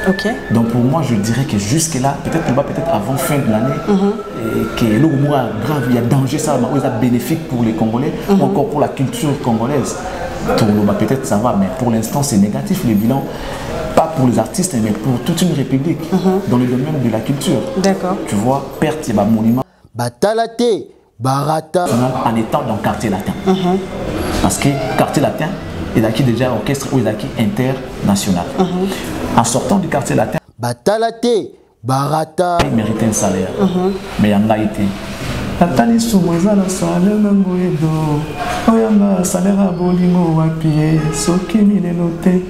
Ok. Donc pour moi, je dirais que jusque-là, peut-être avant fin de l'année, que le mois grave, il y a danger, ça va bénéfique pour les Congolais, ou encore pour la culture congolaise. Peut-être ça va, mais pour l'instant, c'est négatif le bilan. Pas pour les artistes, mais pour toute une république, dans le domaine de la culture. D'accord. Tu vois, perte, il y a un monument. Batalate, Barata. En étant dans le quartier latin. Parce que quartier latin, il y a déjà orchestre ou il y a international. En sortant du quartier latin, Batalate, Barata. Il méritait un salaire. Mais il y en a été. Nathalie Soumoza la salaire nangoedo. Oyanga salaire à bolingo wa pied. Soki mi le noté.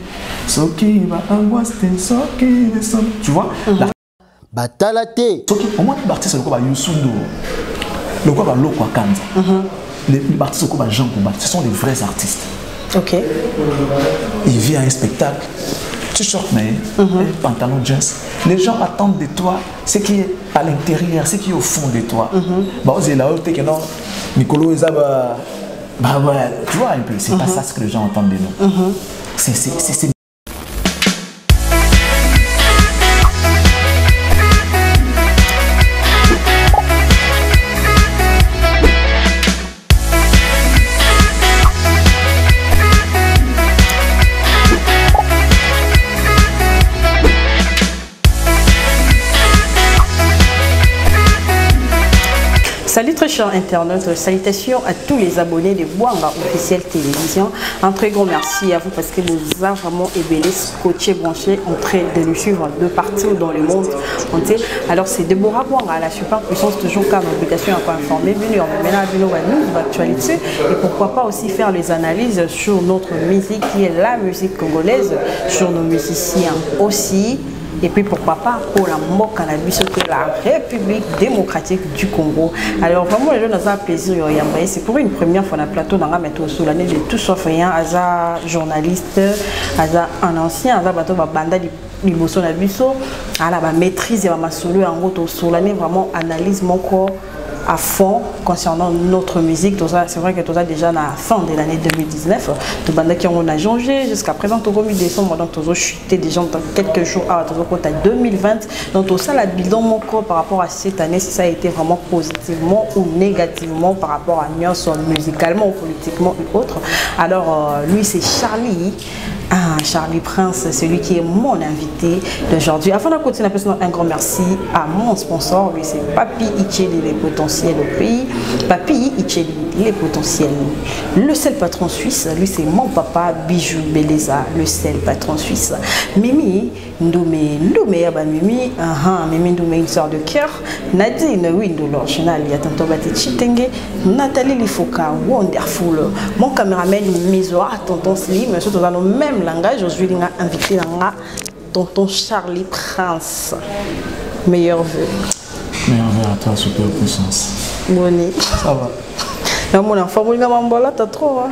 Soki va angoisser. Soki le son. Tu vois? Batalate. Soki, au moins les artistes, c'est le quoi Yusundo. Le quoi Loko Kanza. Les artistes, c'est le quoi Jean Kouba. Ce sont des vrais artistes. Ok. Il vient à un spectacle. Tu short mais pantalon jeans. Les gens attendent de toi ce qui est à l'intérieur, ce qui est au fond de toi. Bah c'est là où tu es que non Nicolo Ezaba bah ouais, tu vois un peu, c'est pas ça ce que les gens entendent de nous. C'est Salut très chers internautes, salutations à tous les abonnés de Bwanga Officiel Télévision. Un très grand merci à vous parce que vous avez vraiment ébélé, scotché, branché, en train de nous suivre de partout dans le monde entier. Alors c'est Deborah Bwanga à la super puissance, toujours comme obligation à informer, venir maintenant à nous actualité et pourquoi pas aussi faire les analyses sur notre musique qui est la musique congolaise, sur nos musiciens aussi. Et puis pourquoi pas pour la mort cannabis que la République démocratique du Congo. Alors vraiment les gens ont un plaisir, c'est pour une première fois dans le plateau dans la méthode sous l'année de tout sauf rien, à journaliste, à un ancien, à bateau banda l'imotion la biso, à la maîtrise et ma solo en gros sous l'année vraiment analyse mon corps à fond concernant notre musique. C'est vrai que tout ça déjà à la fin de l'année 2019, tout le qui on a changé jusqu'à présent au mi-décembre, donc tout chuté déjà dans quelques jours à 2020. Donc tout ça la bilan mon corps par rapport à cette année, si ça a été vraiment positivement ou négativement par rapport à Nyos musicalement ou politiquement et autres. Alors lui c'est Charlie. Charlie Prince, celui qui est mon invité d'aujourd'hui. Avant de continuer, un grand merci à mon sponsor, lui c'est Papi Icheli, les potentiels au pays. Papi Icheli, les potentiels. Le seul patron suisse, lui c'est mon papa Bijou Beleza, le seul patron suisse. Mimi Ndoumé, Mimi, Mimi Ndoumé, une sœur de cœur. Nadine Windo, l'original, il y a tantôt Bati Chitenge. Nathalie Lifoka, wonderful. Mon caméraman Misoa, tonton Slim, surtout dans le même langage. Aujourd'hui, il a invité tonton Charlie Prince. Meilleur vœu. Meilleur vœu à toi, super puissance. Bonne. Ça va. Dans mon enfant, t'as trop. Hein?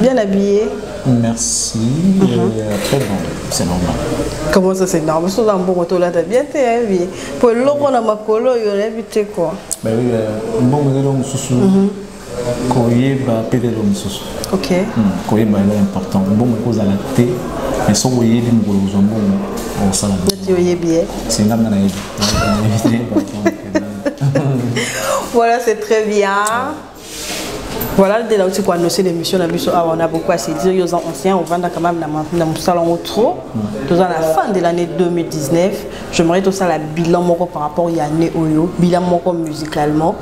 Bien habillé. Merci. Très bon, c'est normal. Comment ça c'est normal? C'est un bon retour là, t'as bien été habillé. Pour l'eau, on a ma colo, il y aurait évité quoi? Ben oui, bon, mais l'homme sous courrier, pédé l'homme sous. Ok. Courrier, c'est important. Bon, mais cause à la thé, mais sans courrier, il me dit bon, ça la tu es bien. C'est une gamme Voilà, c'est très bien. Voilà, dès là où tu as annoncé l'émission, on a beaucoup à se dire. Aux anciens, on va quand même dans mon salon trop. À la fin de l'année 2019, j'aimerais tout ça, la bilan par rapport à l'année Oyo, bilan musicalement.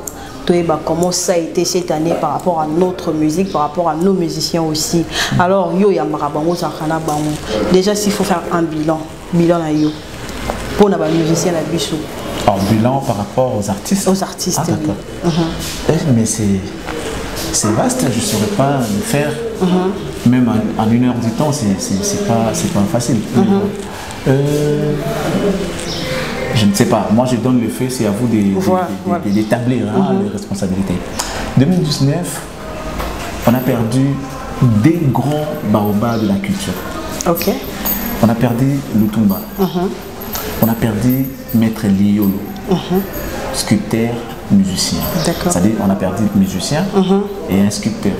Comment ça a été cette année par rapport à notre musique, par rapport à nos musiciens aussi. Alors, déjà, s'il faut faire un bilan à yo, pour les musiciens, la bichou. Alors, bilan par rapport aux artistes? Aux artistes, ah, d'accord. Mais c'est vaste, je ne saurais pas le faire. Même en une heure du temps, c'est pas facile. Je ne sais pas. Moi, je donne le fait, c'est à vous d'établir les responsabilités. 2019, on a perdu des grands baobabs de la culture. Ok. On a perdu Lutumba. On a perdu Maître Liolo, sculpteur, musicien. C'est-à-dire on a perdu musicien et un sculpteur.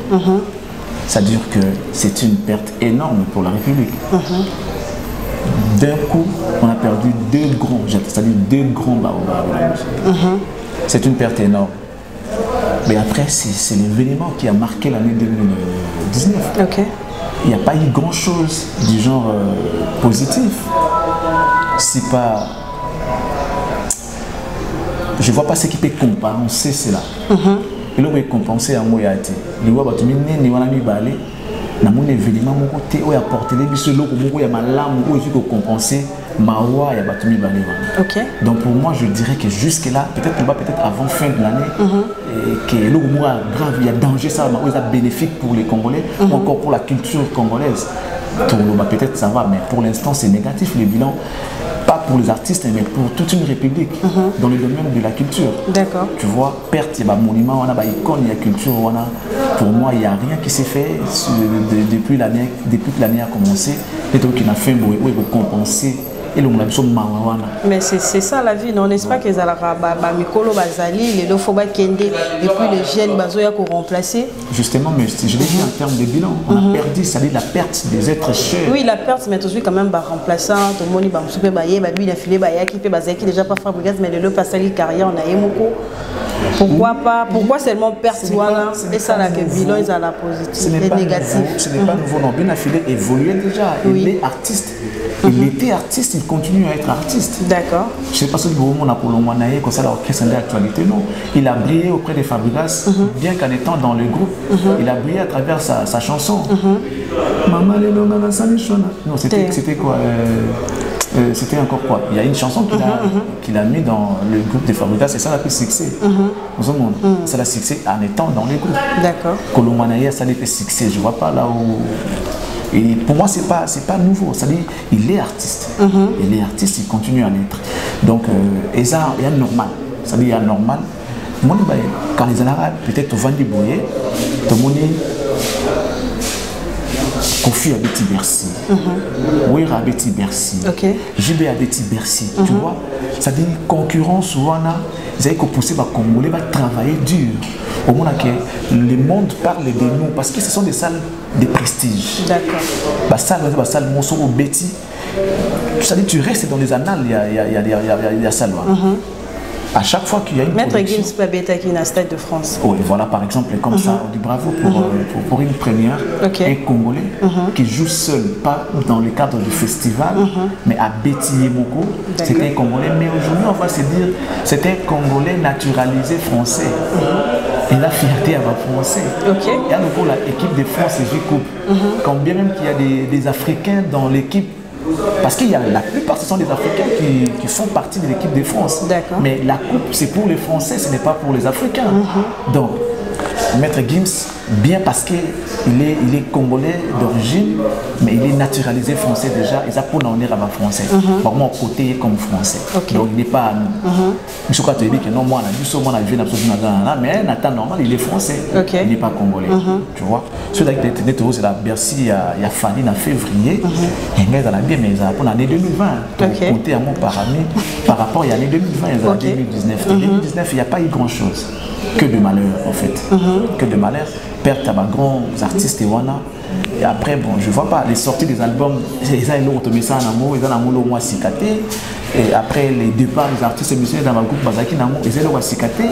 C'est-à-dire que c'est une perte énorme pour la République. d'un coup, on a perdu deux grands, c'est-à-dire deux grands baobabs de la musique. C'est une perte énorme. Mais après, c'est l'événement qui a marqué l'année 2019. Ok. Il n'y a pas eu grand-chose du genre positif. Si pas... Je ne vois pas ce qui peut compenser cela. Et là, on peut compenser à moi. Les gens qui dans mon événement, on a apporté les bijoux, il y a ma lame, il faut compenser mawa et batumi balé. Donc pour moi, je dirais que jusque là, peut-être avant fin de l'année, que le mois grave, il y a danger, ça va bénéfique pour les Congolais, encore pour la culture congolaise. Peut-être ça va, mais pour l'instant c'est négatif le bilan. Pas pour les artistes, mais pour toute une république dans le domaine de la culture. D'accord. Tu vois, perte, il y a des monuments, il y a des icônes, il y a culture. Pour moi, il n'y a rien qui s'est fait depuis que l'année a commencé. Et donc, il a fait il faut compenser. Et le mais c'est ça la vie, non? N'est-ce pas que les Mikolo Bazali, les Lofoba Kende, et puis les jeunes Bazoya qu'on remplacer? Justement, mais je l'ai dit en termes de bilan, on a perdu, c'est-à-dire la perte des êtres chers. Oui, la perte, mais aujourd'hui quand même, remplaçant, tout le monde il va me souper, lui il a filé, qui déjà pas fabriqué, mais le pasali carrière, on a émoko. Pourquoi pas? Pourquoi seulement perte? Et ça, là, que bilan, ils ont la positive et négative. Ce n'est pas nouveau, non. Bien affilé, évolué déjà. Il est artiste. Il était artiste, il continue à être artiste. D'accord. Je ne sais pas si on a pour le moyen comme ça, l'orchestre d'actualité, non. Il a brillé auprès des Fabregas, bien qu'en étant dans le groupe, il a brillé à travers sa chanson. Maman, non, c'était quoi? C'était encore quoi? Il y a une chanson qu'il a mis dans le groupe des Fabregas, c'est ça la plus succès. C'est la succès en étant dans le groupe. D'accord. Colomanaïa, ça n'a pas succès. Je ne vois pas là où. Et pour moi, c'est pas nouveau. C'est-à-dire, il est artiste. Il est artiste, il continue à l'être. Donc, il y a normal. C'est-à-dire, il y a normal. Quand les Arabes, peut-être au Vandi Boye, tout le monde Kofi a Betty Bercy, Ouira a Betty Bercy, JB a Betty Bercy, tu vois. C'est-à-dire, concurrence, ils avaient poussé les Congolais à travailler dur. Au moment que le monde parle de nous, parce que ce sont des salles de prestige. D'accord. La salle Monson ou Betty, c'est-à-dire tu restes dans les annales, il y a ça. À chaque fois qu'il y a une Maître Gims Babeta qui est dans le Stade de France. Oui, voilà par exemple comme ça, on dit bravo pour une première, un Congolais qui joue seul, pas dans le cadre du festival, mais à Betty Yemoko, c'était un Congolais, mais aujourd'hui on va se dire, c'était un Congolais naturalisé français. Et la fierté à français. Il y a encore l'équipe de France et Coupe. Quand bien même qu'il y a des Africains dans l'équipe. Parce qu'il y a la plupart, ce sont des Africains qui font partie de l'équipe de France. Mais la coupe, c'est pour les Français, ce n'est pas pour les Africains. Donc, Maître Gims, bien parce qu'il est congolais d'origine, mais il est naturalisé français déjà, et ça pour en est à français. Vraiment côté comme français. Donc il n'est pas. Je crois que non, moi, mais Nathan normal, il est français. Il n'est pas congolais. Tu vois. Ceux qui étaient c'est la Bercy, il y a fallu en février, et mais dans la bien, mais pour l'année 2020. Donc compter à mon parami par rapport à l'année 2020 et 2019. En 2019, il n'y a pas eu grand-chose. Que de malheur en fait, que de malheur, perte à ma grands artistes et après bon je vois pas les sorties des albums, ils ont automisé ça en amour, ils ont amour au moins cicaté et après les départs des artistes émissionnés dans ma groupe Bazaki Namo, ils ont cicaté,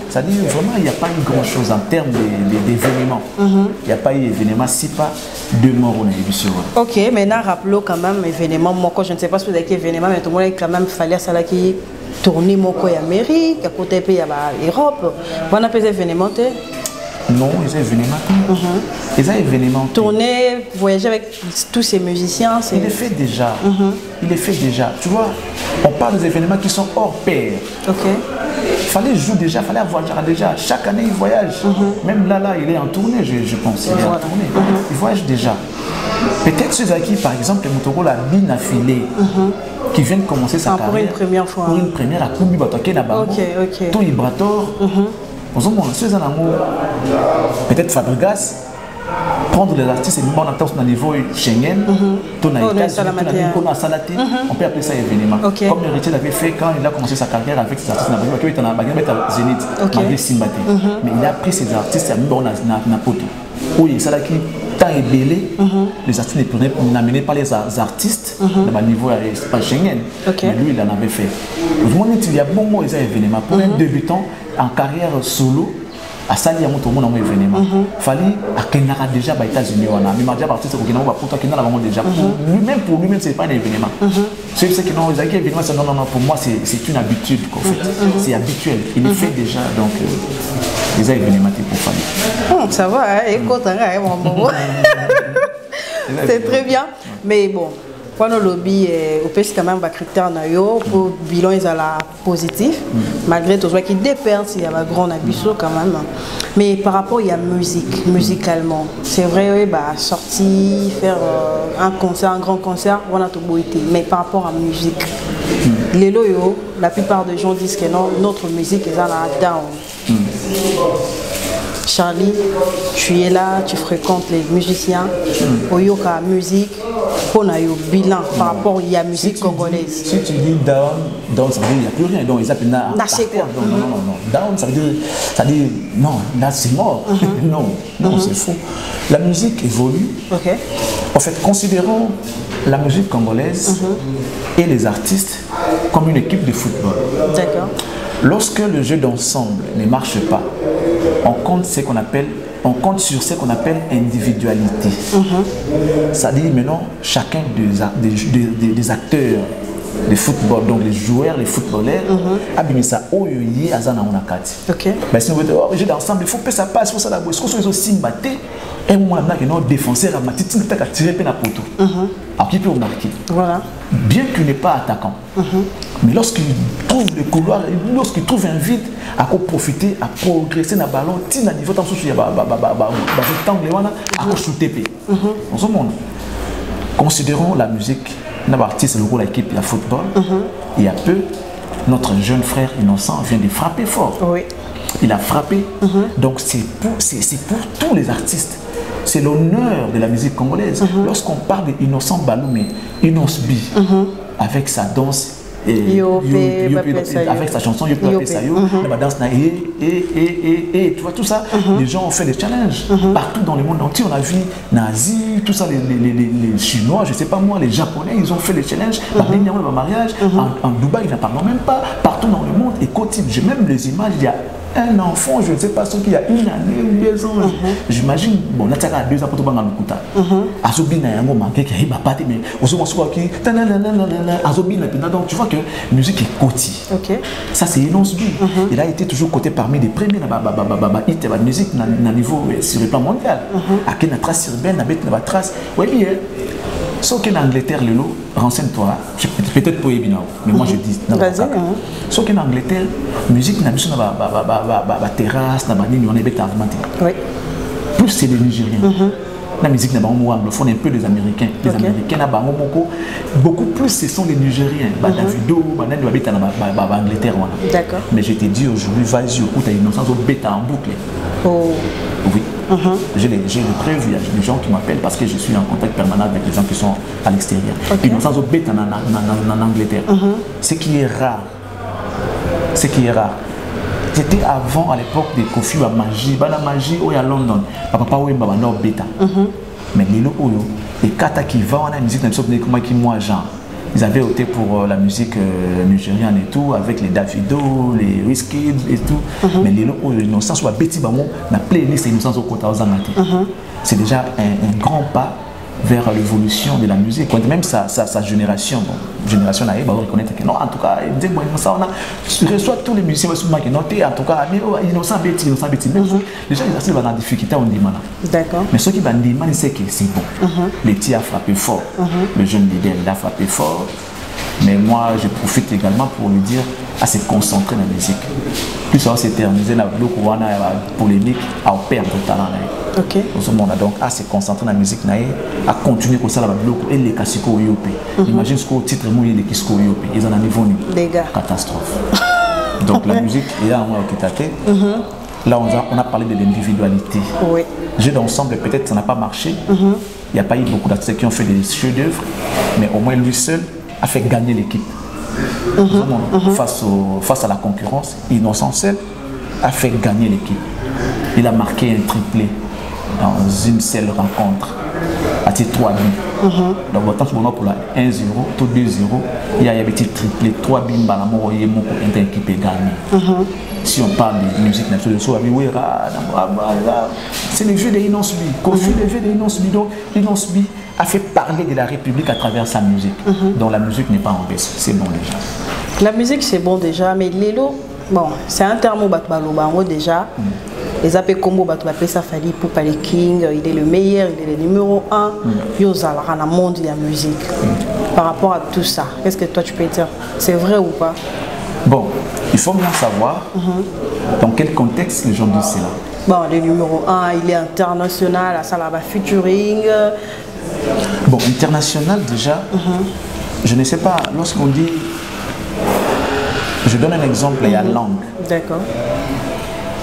c'est-à-dire vraiment il n'y a pas eu grand chose en termes d'événements, il n'y a pas eu événement si pas deux morts on a émission. Ok, maintenant rappelons quand même événement, moi je ne sais pas si vous avez événement mais tout le monde quand même fallait ça là qui tourner mon coin Amérique, à côté pays à l'Europe. On a fait des événements. Non, ils ont événements. Ils ont événements. Tourner, voyager avec tous ces musiciens. Il est fait déjà. Il est fait déjà. Tu vois, on parle des événements qui sont hors pair. Il fallait jouer déjà, il fallait voyager déjà. Chaque année, il voyage. Même là, il est en tournée, je pense. Il est en tournée. Il voyage déjà. Peut-être ceux à qui, par exemple, le Motoro l'a bien affilé. Qui viennent commencer sa carrière. Pour une première fois. Pour une première, à Kumbi Batoké Nabango. Tout Ibrator. Peut-être Fabregas. Prendre les artistes et nous on niveau Schengen. On peut appeler ça événement. Comme Héritier l'avait fait quand il a commencé sa carrière avec ses artistes. Il était à Zénith, malgré Simbate. Mais il a pris ses artistes et il a mis dans Napoto. Oui, ça là qui. temps est belé, les artistes n'amenaient pas les artistes dans le niveau pas Schengen. Mais lui, il en avait fait. Il y a bon mot, événements. Pour un débutant en carrière solo, à Sali, tout le monde a un événement. Il fallait qu'il déjà aux États-Unis. Mais déjà parti, c'est qu'il pour toi, qu'il déjà. Même pour lui-même, ce n'est pas un événement. Ceux qui disent non, pour moi, c'est une habitude. C'est habituel. Il le fait déjà. Donc, les événements pour Fali. Ça va, écoute, c'est très bien. Mais bon. Quand le lobby au pays quand même un critère pour le bilan est positif malgré tout ça qui dépend s'il y a un grand abus quand même, mais par rapport il y a musicalement c'est vrai sortir faire un concert, un grand concert on a tout beau été, mais par rapport à la musique les loyaux la plupart des gens disent que non, notre musique est là down. Charlie, tu es là, tu fréquentes les musiciens, au yoga musique, on a eu bilan par rapport à la musique congolaise. Si tu dis down, ça veut dire qu'il n'y a plus rien, donc ils appellent ça. Non, down, ça veut dire, non, là c'est mort. Non, c'est faux. La musique évolue. En fait, considérons la musique congolaise et les artistes comme une équipe de football. D'accord. Lorsque le jeu d'ensemble ne marche pas, on compte sur ce qu'on appelle individualité. C'est-à-dire maintenant, chacun des acteurs de football, donc les joueurs, les footballeurs, abîme ça au yé azana onakati. Mais si on veut dire, oh, jeu d'ensemble, il faut que ça passe, il faut ça la boue. Est-ce qu'on soit aussi batté et moi, on a un défenseur à ma petite, il a tiré peine à poteau. Alors, qui peut remarquer? Voilà. Bien qu'il n'est pas attaquant, mais lorsqu'il trouve le couloir, lorsqu'il trouve un vide, à quoi profiter, à progresser dans le ballon, il a niveau de temps, il y a à shooter. Dans ce monde, considérons la musique, un artiste, le rôle de l'équipe, la football. Il y a peu, notre jeune frère innocent vient de frapper fort. Il a frappé, donc c'est pour tous les artistes. C'est l'honneur de la musique congolaise. Lorsqu'on parle d'Innocent Baloumé, Innocent B, avec sa danse, avec sa chanson Yope Sayo, la danse et tu vois tout ça, les gens ont fait des challenges partout dans le monde entier. On a vu Nazi, tout ça, les Chinois, je sais pas moi, les Japonais, ils ont fait des challenges. Dernièrement, le mariage, en Dubaï, ils n'en parlent même pas. Partout dans le monde, et côté, j'ai même les images, il y a un enfant, je ne sais pas ce qu'il y a une année ou 2 ans, j'imagine, bon, on a 2 ans pour tout le monde. Azobina yango manqué qui a pas mais donc tu vois que la musique est côté. Ça c'est Innocent B. Il a été toujours coté parmi les premiers hit de musique à niveau sur le plan mondial. À quelle trace urbaine, à la trace. Oui, sauf qu'en Angleterre, renseigne-toi, peut-être pour Ebina, mais moi je dis, sauf qu'en Angleterre, musique n'a pas de terrasse, n'a pas de on est bête augmenté. Plus c'est les Nigériens. La musique n'a pas anglophone, un peu les Américains. Les Américains n'a pas beaucoup plus, ce sont les Nigériens. Davido, Angleterre. Mais je te dis aujourd'hui, vas-y, écoute, à Innocence, au bêta en boucle. Oui. J'ai des preuves, il y a des gens qui m'appellent parce que je suis en contact permanent avec les gens qui sont à l'extérieur. Innocence au bêta en Angleterre. Ce qui est rare. C'était avant, à l'époque de Kofi la magie où il y a London, papa où il y a bêta. Mais les locaux, les kata qui vont à la musique, ils avaient opté pour la musique nigériane et tout, avec les Davido, les Wizkid et tout. Mais les locaux, l'innocence, la playlist innocence au côté c'est déjà un grand pas vers l'évolution de la musique. Même sa génération, génération là, va reconnaître que non, en tout cas, on reçoit tous les musiciens qui notent, en tout cas, mais innocent bêtis. Les gens, ils ont des difficultés en demandant. D'accord. Mais ceux qui vont demander, c'est que c'est bon. Le petit a frappé fort. Le jeune leader, il a frappé fort. Mais moi, je profite également pour lui dire à se concentrer dans la musique. Plus ça va s'éterniser dans le polémique, à perdre le talent. Dans ce monde, donc, à se concentrer dans la musique, à continuer comme ça, et les Kassiko Yope. Imagine ce qu'au titre, il y a des Kassiko Yope. Ils en ont niveau catastrophe. Donc, la musique, il y a un mot qui tâté. Là, on a parlé de l'individualité. Jeu d'ensemble, peut-être ça n'a pas marché. Il n'y a pas eu beaucoup d'artistes qui ont fait des chefs-d'œuvre, mais au moins lui seul a fait gagner l'équipe. Face à la concurrence, Innocent seul a fait gagner l'équipe. Il a marqué un triplé. dans une seule rencontre. À titre 3 buts. Donc, autant que pour la 1-0, tout 2-0, il y a des petits triplés, 3 buts, équipe gagnée. Si on parle de musique nationale, c'est le jeu de Inosbi. Kofi, le jeu de Inosbi. Donc, Inosbi a fait parler de la République à travers sa musique. Donc, la musique n'est pas en baisse. C'est bon déjà. La musique, c'est bon déjà, mais Lelo, bon, c'est un terme où déjà. Les appels combo, ça fallait pour parler King, il est le meilleur, il est le numéro 1. Yozal, dans le monde de la musique. Par rapport à tout ça, qu'est-ce que toi tu peux dire? C'est vrai ou pas? Bon, il faut bien savoir dans quel contexte les gens disent cela. Bon, le numéro 1, il est international, à Salaba featuring. Bon, international déjà, je ne sais pas, lorsqu'on dit. Je donne un exemple, il y a langue. D'accord.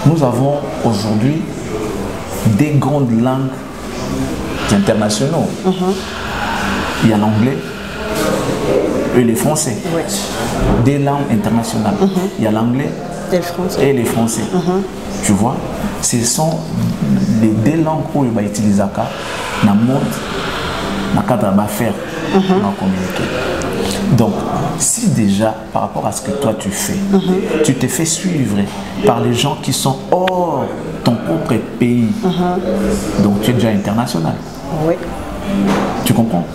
Nous avons aujourd'hui des grandes langues internationaux. Il y a l'anglais et le français. Oui. Des langues internationales. Il y a l'anglais et le français. Tu vois, ce sont les deux langues où on va utiliser dans le monde, dans le cadre d'affaires, dans communiquer. Donc, si déjà, par rapport à ce que toi tu fais, tu te fais suivre par les gens qui sont hors ton propre pays, donc tu es déjà international. Oui. Tu comprends?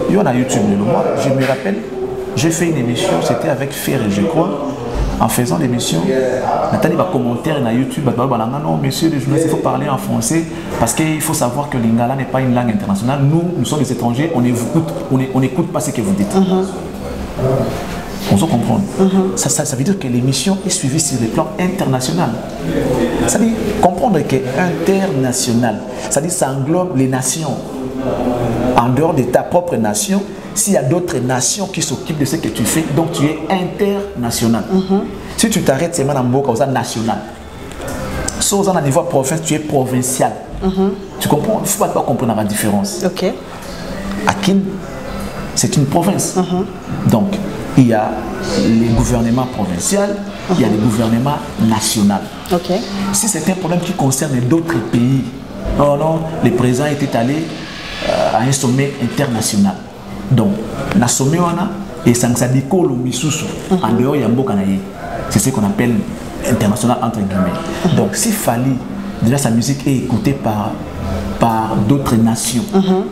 Il y a YouTube, moi, je me rappelle, j'ai fait une émission, c'était avec Ferré, je crois. En faisant l'émission, Nathalie va commenter sur YouTube, non, monsieur le journaliste, il faut parler en français parce qu'il faut savoir que l'Ingala n'est pas une langue internationale. Nous sommes des étrangers, on n'écoute pas ce que vous dites. On se comprend. Ça veut dire que l'émission est suivie sur le plan international. Ça veut dire comprendre qu'international, ça veut dire ça englobe les nations. En dehors de ta propre nation, s'il y a d'autres nations qui s'occupent de ce que tu fais, donc tu es international. Si tu t'arrêtes seulement dans Mboka, tu es national. Si tu es à niveau province, tu es provincial. Tu comprends? Il ne faut pas comprendre la différence. Ok. Akin, c'est une province. Donc, il y a les gouvernements provinciaux, il y a les gouvernements nationaux. Ok. Si c'est un problème qui concerne d'autres pays, non, le président était allé à un sommet international. Donc, la sommet, et ça dit que en dehors, il y a un beau Canadien. C'est ce qu'on appelle international entre guillemets. Donc, s'il fallait, déjà sa musique est écoutée par d'autres nations.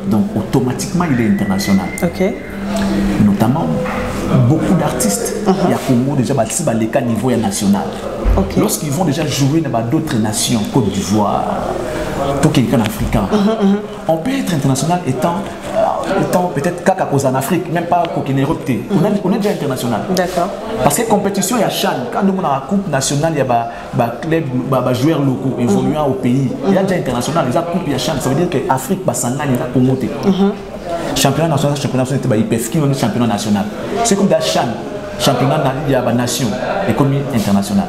Donc, automatiquement, il est international. Ok. Notamment, beaucoup d'artistes, il y a Congo déjà, les cas niveau national. Okay. Lorsqu'ils vont déjà jouer dans d'autres nations, Côte d'Ivoire, tout quelqu'un africain, on peut être international étant peut-être Kakakos en Afrique, même pas Kokinérote. On est déjà international. D'accord. Parce que compétition, il y a Chan. Quand nous avons la Coupe nationale, il y a des joueurs locaux évoluant au pays. Il y a déjà international, il y a Coupe, il y a Chan. Ça veut dire que l'Afrique, il y a Congo. Championnat national, c'était IPF, qui est championnat national. C'est comme la Chan. Championnat il y a la nation, l'économie internationale.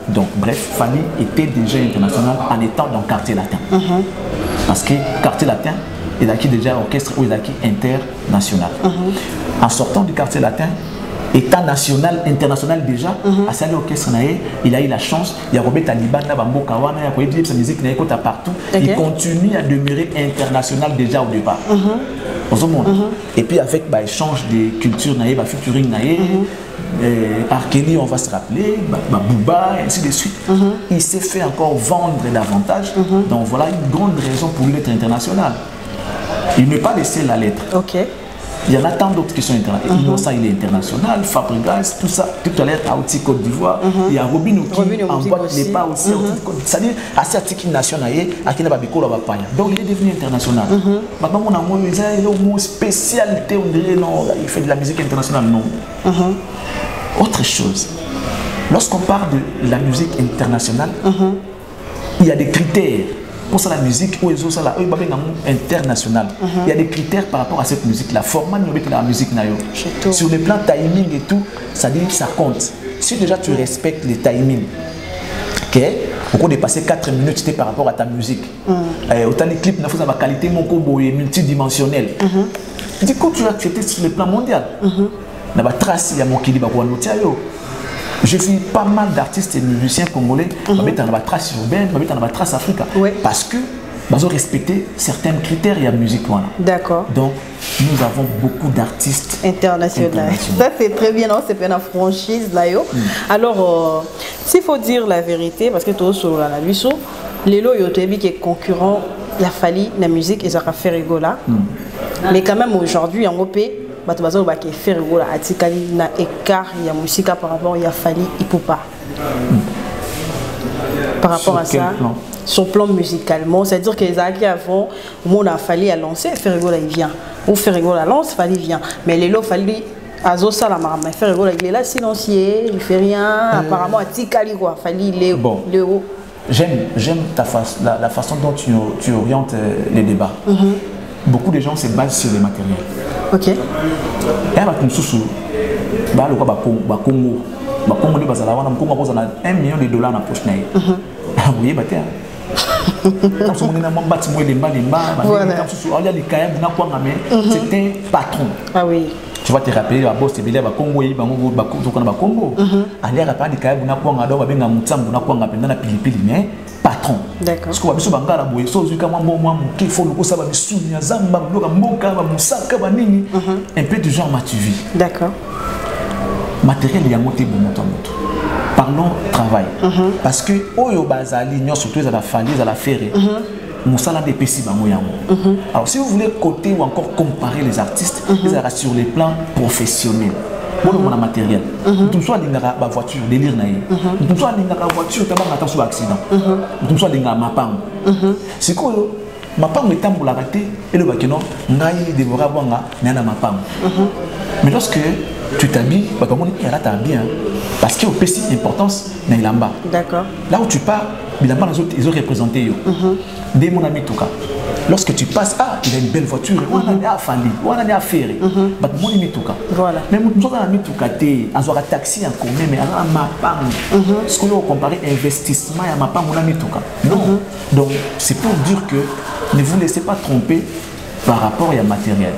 Donc, bref, Fanny était déjà internationale en étant dans le quartier latin. Parce que le quartier latin, il a acquis déjà orchestre ou il a acquis international. En sortant du quartier latin, état national, international déjà, à salut orchestre, il a eu la chance, il y a Robert Taliban, Bambo Kawana, il a sa musique, il a partout. Il continue à demeurer international déjà au départ. Et puis avec l'échange des cultures, featuring, Arkeli, on va se rappeler, Booba, et ainsi de suite. Il s'est fait encore vendre davantage. Donc voilà une grande raison pour lui d'être international. Il n'est pas laissé la lettre. Ok. Il y en a tant d'autres qui sont internationaux. Innocent, il est international. Fabregas, tout ça. Tout à l'heure, à Outi Côte d'Ivoire. Il y a Robin qui emboîte les pas aussi. C'est-à-dire, à cette nation, à qui n'a pas Biko, donc il est devenu international. Maintenant, on a un mot spécialité. On dirait non, il fait de la musique internationale. Non. Autre chose. Lorsqu'on parle de la musique internationale, il y a des critères. Pour ça, la musique, internationale. Il y a des critères par rapport à cette musique. La format de la musique. Sur le plan timing et tout, ça dit ça compte. Si déjà tu respectes les timings, okay, au cours de passer 4 minutes par rapport à ta musique, autant les clips, il faut la qualité multidimensionnelle. Du coup, tu as accepté sur le plan mondial. Il y a trace, il y a mon kili, je suis pas mal d'artistes et musiciens congolais, dans la trace urbaine, dans la trace africaine. Parce que Ils ont respecté certains critères et la musique. Voilà. D'accord. Donc, nous avons beaucoup d'artistes internationaux. Ça, c'est très bien, non? C'est pas une franchise là. Alors, s'il faut dire la vérité, parce que tout sur la Lusso, les lots qui est concurrent, il a fallu la musique, ils ont fait rigoler. Mais quand même, aujourd'hui, en OP, bato bazo ba ke faire rigola atikali na écart ya musika par rapport ya Fally Ipupa. Par rapport à ça, sur plan musicalement, c'est-à-dire que les acquis avant, au monde a Fally à lancer, faire rigola il vient. Ou faire rigola lance, Fally vient. Mais les lots Fally Azo Salama, mais faire rigola il est là silencieux, il fait rien. Apparemment atikali quoi, Fally il est bon. Le haut. J'aime la façon dont tu orientes les débats. Beaucoup de gens se basent sur les matériels. Ok. Et avec nous sous bah le quoi bah Congo les bazala wana Congo pose na 1 million de dollars na poche na. Vous voyez bah tiens. Quand on est dans mon bâtiment les mba quand sous il y a les kaya na quoi mais c'est un patron. Ah oui. Tu vas te rappeler la boss de ba Congo yi bango ba Congo. Ali rappeler les kaya na quoi ngado ba benga mutsambu na quoi ngapenda na pilipili mais patron. D'accord. Parce que biso bangala boye so zuka moi qu'il faut le kosa ba bisunya zamba bloka mboka ba musaka ba nini un peu du genre matuvi. D'accord. Matériel ya monté bon moto. Parlons travail. Parce que oyo bazali nyo surtout à la Fally à la ferré. Moussala des pessi bango yango. Alors si vous voulez côté ou encore comparer les artistes, ils sont sur les plans professionnels. Bon on a matériel. Tout soit lingara ba voiture délire na ye. Tout soit lingara voiture tellement attention à accident. Tout soit lingara mapang. C'est quoi mapang est tambola raté et le bakeno ngai devora bonga na mapang. Mais lorsque tu t'habilles, bah comme on dit, elle a bien parce qu'il y a aussi importance dans l'amba. D'accord. Là où tu pars, ils ont représenté. Dès mon ami Touka. Lorsque tu passes, il a une belle voiture, on a Fally, on a ferré. Bah mon ami Touka. Voilà. Mais nous avons un ami Touka, on a un taxi en commun, mais on a un mapang. Est-ce qu'on a comparé investissement à mapang mon ami Touka? Non. Donc c'est pour dire que ne vous laissez pas tromper par rapport au matériel.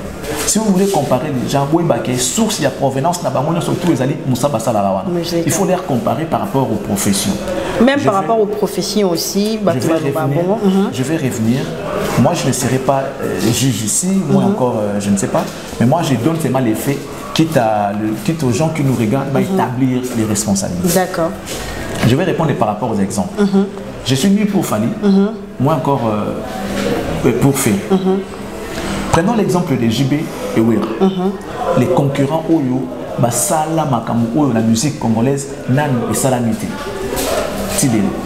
Si vous voulez comparer les gens, source de provenance, surtout les alliés, il faut les comparer par rapport aux professions. Même par rapport aux professions aussi. Je vais revenir. Moi, je ne serai pas juge ici, moi encore, je ne sais pas. Mais moi, je donne seulement les faits, quitte aux gens qui nous regardent, établir les responsabilités. D'accord. Je vais répondre par rapport aux exemples. Je suis venu pour Fally, moi encore pour Fé. Prenons l'exemple de JB et Wera. Les concurrents Oyo, Basala Makamu Oyo, la musique congolaise, Nan et Salamité.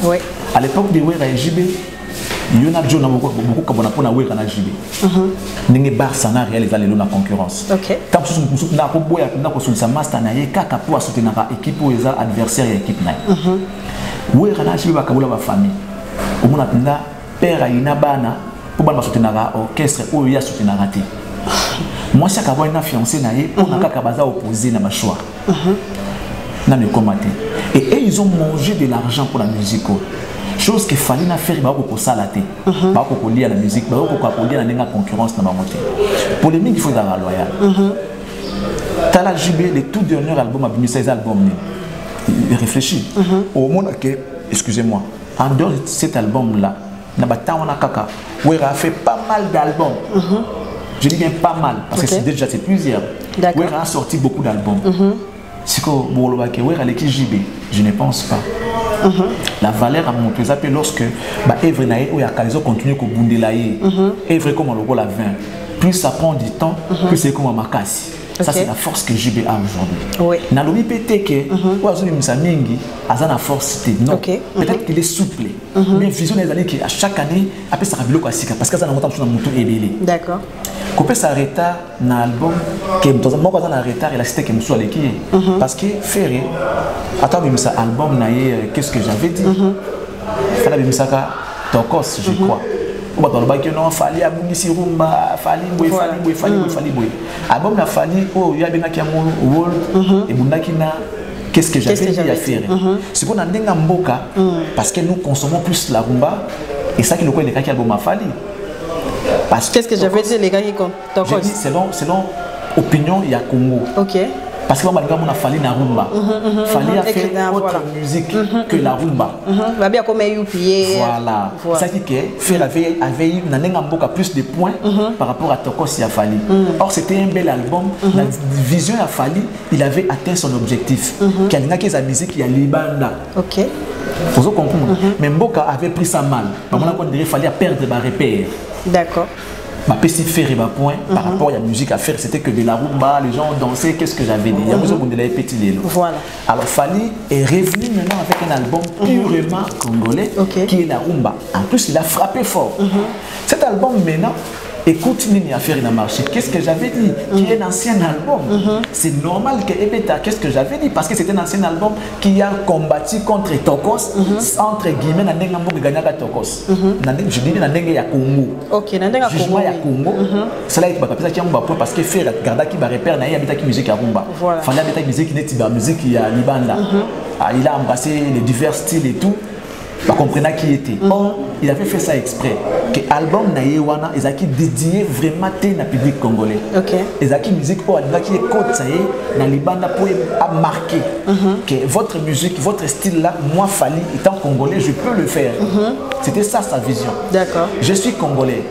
Oui. À l'époque de Wera et JB, il y en a beaucoup de Wera et JB. Il y a Barsana réalisé la concurrence. Quand vous avez un master, vous avez soutenir l'équipe ou les adversaires de l'équipe. Wera et JB, vous avez une famille. Vous avez un père et une bana. Pour soutenir l'orchestre ou il y a soutenir raté. Moi, chaque fois que fiancé on a opposé à ma choix. Et ils ont mangé de l'argent pour la musique. Chose que Fally n'a fait pour ça la tête. Pour lier à la musique, pour lier à la concurrence dans ma montée. Pour les il faut être loyal. Tala JB, le tout dernier album a mis 16 albums. Il réfléchit. Au monde que, excusez-moi, en dehors de cet album-là, Wera a fait pas mal d'albums. Je dis bien pas mal, parce que c'est déjà plusieurs. Wera a sorti beaucoup d'albums. Si Wera l'équipe JB, je ne pense pas. La valeur a monté lorsque Evre Naé ou Yakalizo continue à bundelayer. Evre comme on la 20. Plus ça prend du temps, plus c'est comme un Makassi. Ça, c'est la force que JB a aujourd'hui. Oui. Nalobi pété que, a la force. Non. Peut-être qu'il est souple. Mais vision des années qu'à chaque année, après ça va parce que ça n'a pas de moto ébélé. D'accord. Quand on s'arrête dans l'album, que dans un moment, on a retard et la cité que je suis allé qui parce que Ferré, attends, mais ça album, qu'est-ce que j'avais dit? Fala bimisaka Tokos, je crois. Dans le bac, non, Fally a bougé rumba, Fally boy. Album la Fally, oh, il y a bien qui a mon rôle et Bundakina. Qu'est-ce que j'avais dit à faire? C'est qu'on a un mboka parce que nous consommons plus la rumba et ça qui nous connaît les gars qui album a Fally. Qu'est-ce que j'avais dit les gars qui comptent? J'ai dit selon opinion il y a Congo. Ok. Parce que moi, on a fallu la rumba. Fallait faire autre musique que la rumba. Voilà. Ça dit que Fer avait eu plus de points par rapport à Tokos et à Fali. Or, c'était un bel album. La vision à Fali, il avait atteint son objectif. Qu'il y a sa musique, il y a Libanda. Ok. Faut comprendre. Mais Mboka avait pris ça mal. Il fallait perdre ma repère. D'accord. Ma petit faire ma point par rapport à la musique à faire, c'était que de la rumba, les gens dansaient, qu'est-ce que j'avais dit. Il y a besoin de la petit lélo. Voilà. Alors Fali est revenu maintenant avec un album purement congolais qui est la rumba. En plus, il a frappé fort. Cet album maintenant, écoute Nini à faire dans le marché. Qu'est-ce que j'avais dit? Qui est un ancien album. C'est normal que Ebeta, qu'est-ce que j'avais dit? Parce que c'était un ancien album qui a combattu contre Tokos, entre guillemets, dans le gagné à Tokos. Je dis dans le Congo. Ok, dans le Congo. Congo. Cela est parce que faire garda qui va repérer il y a musique à rumba. Fallait mettre musique qui est musique qui a Libanda. Il a embrassé les divers styles et tout. Pas comprenant qui était. Or, il avait fait ça exprès. Que l'album Nayewana, ils ont dédié vraiment à public congolais. Ils ont musique pour qui est côte ça y est, dans Libanda pour marquer que votre musique, votre style là, moi Fali étant congolais, je peux le faire. C'était ça sa vision. D'accord. Je suis congolais.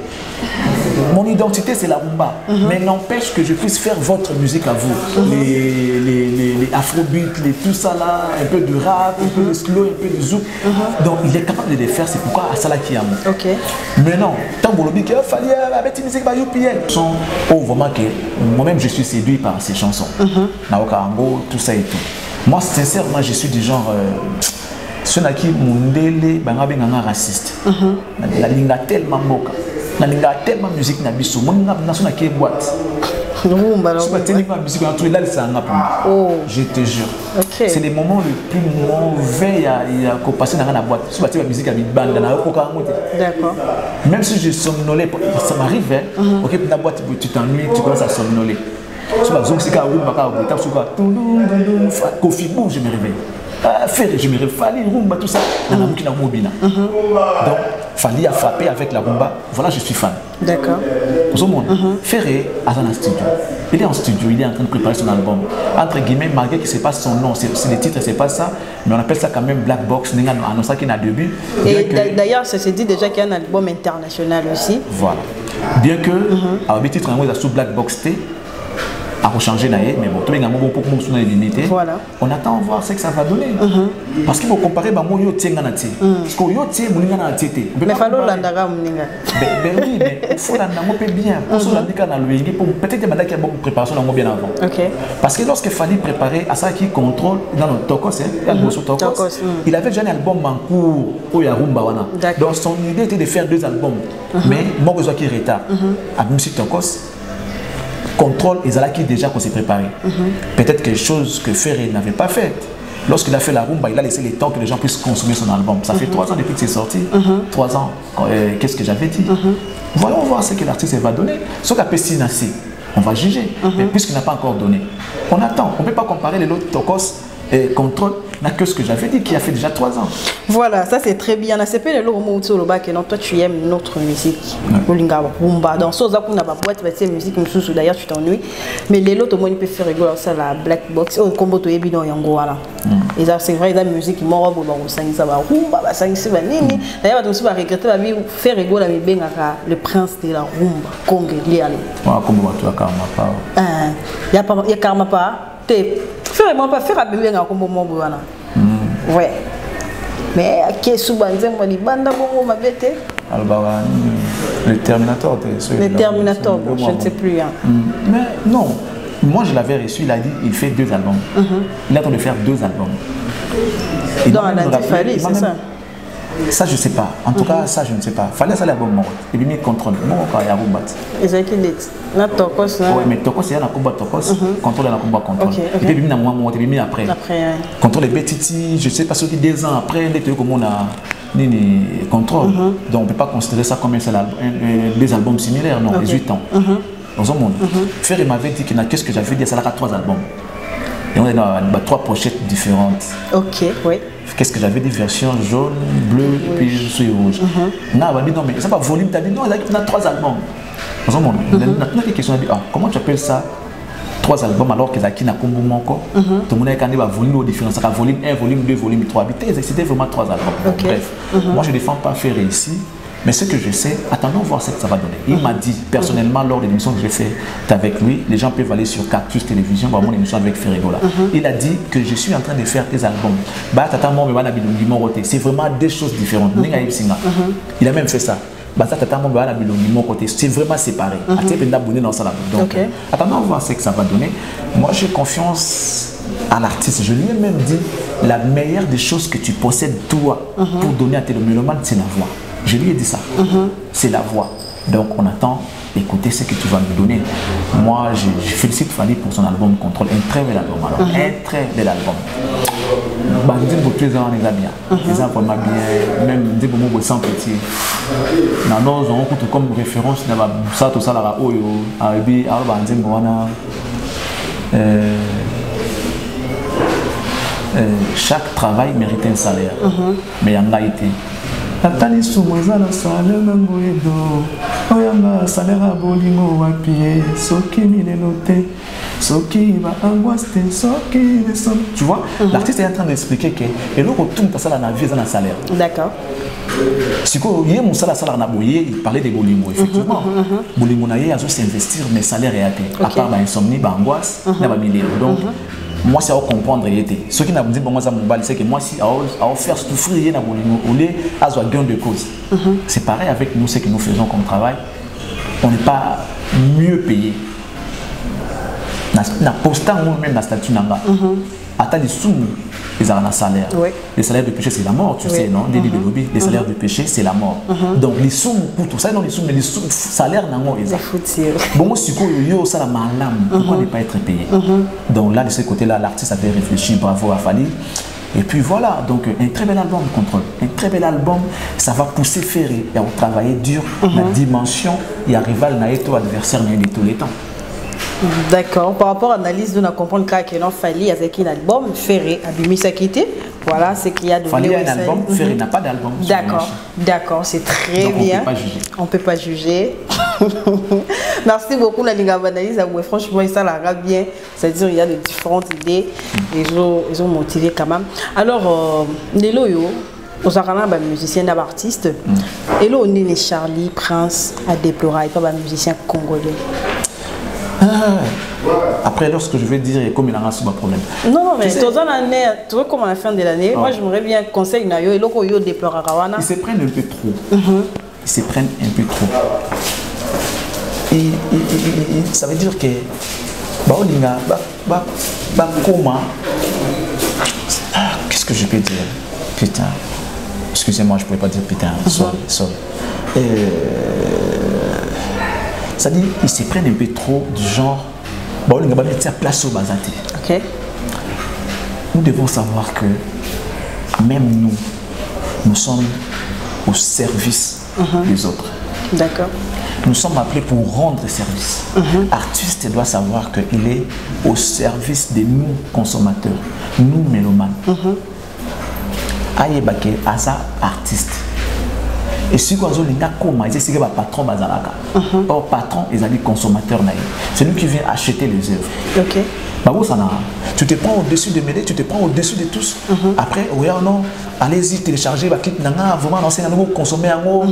Mon identité c'est la rumba, mais n'empêche que je puisse faire votre musique à vous. Les afrobeats, tout ça là, un peu de rap, un peu de slow, un peu de zouk. Donc il est capable de les faire, c'est pourquoi à Sala qui aime. Mais non, tant que il fallait avec une musique par UPN. Oh vraiment que moi-même je suis séduit par ces chansons. Naokarango, tout ça et tout. Moi sincèrement je suis du genre ceux qui mundele banga raciste. La ligne a tellement moka. La tellement musique na biso mona na ki boîte rumba la musique on trouve là ça nga pour je te jure c'est les moments les plus mauvais il y a qu'on passer dans la boîte so la musique à banda na ko ka ngote d'accord même si je somnolais ça m'arrive OK dans la boîte tu t'ennuies tu commences à somnoler so la zone c'est ka rumba ka ta so ka Kofi Bou je me réveille faire je me réveille Fali rumba tout ça dans la mukina mobina donc Fali a frappé avec la rumba. Voilà, je suis fan. D'accord. Pour ce monde, Ferré a un studio. Il est en studio, il est en train de préparer son album. Entre guillemets, malgré que ce n'est pas son nom, c'est le titre, c'est pas ça, mais on appelle ça quand même Black Box. On a annoncé qu'il y a un début. Et d'ailleurs, ça se dit déjà qu'il y a un album international aussi. Voilà. Bien que, à le titre, on a sous Black Box T. À changer mais bon, tout le monde est limité. Voilà. On attend voir ce que ça va donner. Parce qu'il faut comparer mon yo tien ngana ti. Parce que yo tien moninga na tete. Mais falo landara moninga. Ben oui, mais il faut landa mo bien. Pour ça landika na luingi pour peut-être que madaki a bonne préparation na mo bien avant. OK. Parce que lorsque fallait préparer à ça qui contrôle dans le Tokos il avait déjà un album en cours pour ya rumba wana. Donc son idée était de faire 2 albums. Mais moi besoin qui retard. À même si Tokos contrôle et Zalaki déjà qu'on s'est préparé. Peut-être quelque chose que Ferré n'avait pas fait. Lorsqu'il a fait la rumba, il a laissé le temps que les gens puissent consommer son album. Ça fait 3 ans depuis que c'est sorti. 3 ans. Qu'est-ce que j'avais dit? Voyons voir ce que l'artiste va donner. Ce qu'a fait Sinassi, on va juger. Mais puisqu'il n'a pas encore donné, on attend. On ne peut pas comparer les autres Tokos et contrôle. N'a que ce que j'avais dit qui a fait déjà 3 ans. Voilà, ça c'est très bien. C'est pas le logo sur le bac et non toi tu aimes notre musique. Olinga rumba dans ce ça qu'on a pas boîte c'est musique sous d'ailleurs tu t'ennuies mais les autres moi ils peuvent faire rigoler ça la black box au combo to ebi dans yango voilà. Et ça c'est vrai la musique moi bon ça ça va rumba ça c'est va nini d'ailleurs tu vas regretter la vie faire rigoler mais bengaka le prince de la rumba congolais allez. Moi comme tu as karma pas. Il y a karma pas. Faire moi pas faire bébé nga kombo mo bwana. Ouais. Mais qui soubanze mo li banda bongo mabete. Albara le Terminator le Terminator je ne sais plus hein. Mais non, moi je l'avais reçu, il a dit il fait 2 albums. Il attend de faire 2 albums. Et dans la Fali, c'est ça. Ça je sais pas. En tout cas ça je ne sais pas. Fallait ça l'album mort. Et bien contrôle. Bon quand il y a rumba. Et ça qui dit. Na Tokos là. Oui mais Tokos il y a na combat Tokos. Contrôle na combat contrôle. Et puis bien na moi monter bien après. Après. Contrôle les Betiti, je sais pas ce qui 2 ans après les comme on a ni contrôle. Donc on peut pas considérer ça comme des albums similaires non, 18 ans. Dans un monde. Ferré m'avait dit qu'il y a qu'est-ce que j'avais dit ça là 3 albums. Et on a 3 pochettes différentes. OK, oui. Qu'est-ce que j'avais dit? Version jaune, bleu, et puis rouge. Non, on va dire non, mais ça va volume, tu as dit non, il y a 3 albums. Dans un monde, on a une question, on a dit, comment tu appelles ça 3 albums alors qu'ils acquis na combo moko. Tout le monde a quand même volume différent, ça volume 1, volume 2, volume 3. C'était vraiment 3 albums. Bref, moi je ne défends pas faire ici. Mais ce que je sais, attendons voir ce que ça va donner. Il m'a dit, personnellement, lors de l'émission que j'ai faite avec lui, les gens peuvent aller sur Cactus Télévision, voir mon émission avec Ferrego là. Il a dit que je suis en train de faire des albums. C'est vraiment des choses différentes. Il a même fait ça. C'est vraiment séparé. Donc, attendons voir ce que ça va donner. Moi, j'ai confiance à l'artiste. Je lui ai même dit, la meilleure des choses que tu possèdes, toi, pour donner à tes mélomane, c'est la voix. Je lui ai dit ça, c'est la voix. Donc on attend d'écouter ce que tu vas nous donner. Moi, je félicite Fally pour son album Contrôle, un très bel album. Alors, un très bel album. Je dis que les gens les amis, les gens vraiment bien, même des moments sans petit. Nous avons comme référence ça tout ça là, chaque travail mérite un salaire, mais il y en a été. Natali soumoza la salaire nango edo oyanga salaire a bolingo wapie soki minelote soki va angoisse soki les sommes. Tu vois, l'artiste est en train d'expliquer que et l'autre retourne ta salaire na vie dans salaire. D'accord. Si quoi hier mon salaire na boyer, il parlait de bolingo effectivement. Bolingo na yé azo s'investir mais salaire est até. À part ba insomnie, ba angoisse, na ba milliers. Donc moi, c'est à comprendre. Ce qui n'a pas dit pour moi, c'est que moi, si à faire souffrir, on est à gain de cause. C'est pareil avec nous, ce que nous faisons comme travail. On n'est pas mieux payé. Na postant nous-mêmes la statut nanga. Attends les sous, ils ont un salaire. Les salaires de péché, c'est la mort, tu sais, non? Les salaires de péché, c'est la mort. Donc les sous, pour tout ça, non les sous, mais les sous, salaire n'ont pas. Bon, si vous ça la malame, pourquoi ne pas être payé? Donc là, de ce côté-là, l'artiste avait réfléchi, bravo à Fally. Et puis voilà, donc un très bel album, Contrôle. Un très bel album, ça va pousser Ferré et travailler dur. La dimension, il y a rival, il y a adversaire, il y a tous les temps. D'accord. Par rapport à l'analyse, nous comprenons qu'il a Fally avec un album, Ferré a Bimi Sakité. Voilà ce qu'il y a de Fally a un album, Ferré n'a pas d'album. D'accord, d'accord, c'est très donc bien. On ne peut pas juger. Merci beaucoup, la ligne d'analyse. Franchement, ça l'a bien. C'est-à-dire qu'il y a de différentes idées. Ils ont motivé quand même. Alors, Nélo, aux Arana, musicien d'artiste. Et là, on est Charlie Prince à déplorer, pas musicien congolais. Après, lorsque je vais dire comme il en a ce problème. Non, mais tu vois comme à la fin de l'année, moi j'aimerais bien conseil Nayo et l'autre yo déplore Rawana. Ils se prennent un peu trop. Ils se prennent un peu trop. Et ça veut dire que Baolinga, comment qu'est-ce que je peux dire? Putain. Excusez-moi, je ne pouvais pas dire putain. Sorry. Ça dit, ils se prennent un peu trop du genre, on va mettre place au bazati. Ok. Nous devons savoir que même nous sommes au service des autres. D'accord. Nous sommes appelés pour rendre service. L'artiste doit savoir qu'il est au service de nous consommateurs, nous mélomanes. Ayebake asa artiste. Et si vous avez un c'est que patron bazalaka. Or patron, ils ont dit consommateur naïf. C'est lui qui vient acheter les œuvres. Ok. Tu te prends au-dessus de mêlée, tu te prends au-dessus de tous. Après, oui ou non, allez-y, téléchargez, vraiment lancer un nouveau, consommer un mot,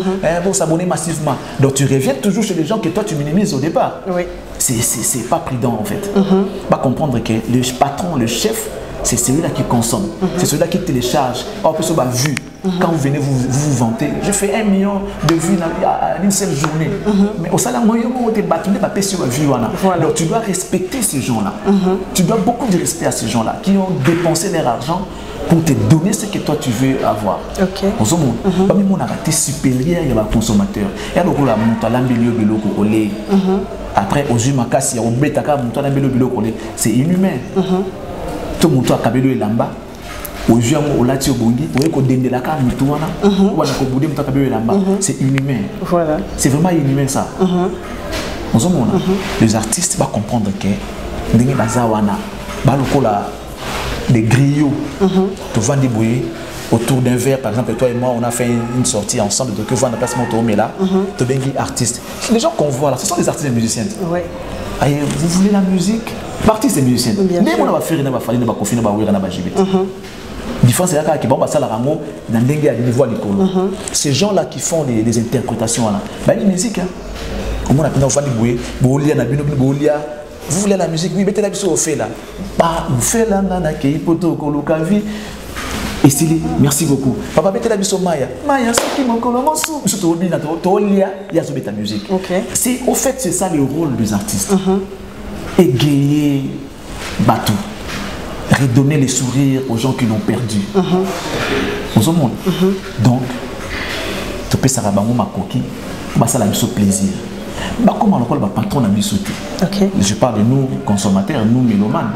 vous s'abonner massivement. Donc tu reviens toujours chez les gens que toi tu minimises au départ. Oui. C'est pas prudent en fait. Pas comprendre que le patron, le chef, c'est celui-là qui consomme, c'est celui-là qui télécharge. Or, plus on va vu. Quand vous venez vous vanter, je fais 1 million de vues à une seule journée. Mais au salaire moyen, tu es battu, tu sur la vue. Donc tu dois respecter ces gens-là. Tu dois beaucoup de respect à ces gens-là qui ont dépensé leur argent pour te donner ce que toi tu veux avoir. Ok. Même on a raté supérieur, il y a un consommateur. Il y a le rôle à monter après, aux humains, il y a un bêta c'est inhumain. Tout le monde a kabelo et lamba. C'est inhumain. Voilà. C'est vraiment inhumain ça. Les artistes vont comprendre que des griots autour d'un verre, par exemple, toi et moi, on a fait une sortie ensemble de que voir la place Moto, mais là, tu es artiste. Les gens qu'on voit là, ce sont des artistes et musiciens. Ouais. Allez, vous voulez la musique? Artiste et musicien. Bien sûr. On va faire, on va faire, on va confier, on va ouvrir, on va gibet. Différence c'est là qui vont passer à la ramo dans dengue à niveau à l'école. Ces gens-là qui font des interprétations là, bah une musique hein. Comment on appelle ça boué, bolia na bino bolia. Vous voulez la musique, oui, mettez la musique au fait là. Bah, vous faites là nana qui poto koloka vie. Et stylé, merci beaucoup. Papa mettez la musique au Maya. Maya, c'est qui mon colombo sous. Surtout au bina, tolia, il y a ce ta musique. C'est au fait c'est ça le rôle des artistes. Égayer bateau. Redonner les sourires aux gens qui l'ont perdu. Aux hommes. Donc, tu peux savoir ma coquille, ça la mission plaisir. Comment on le patron a mis sauté. Je parle de nous consommateurs, nous mélomanes.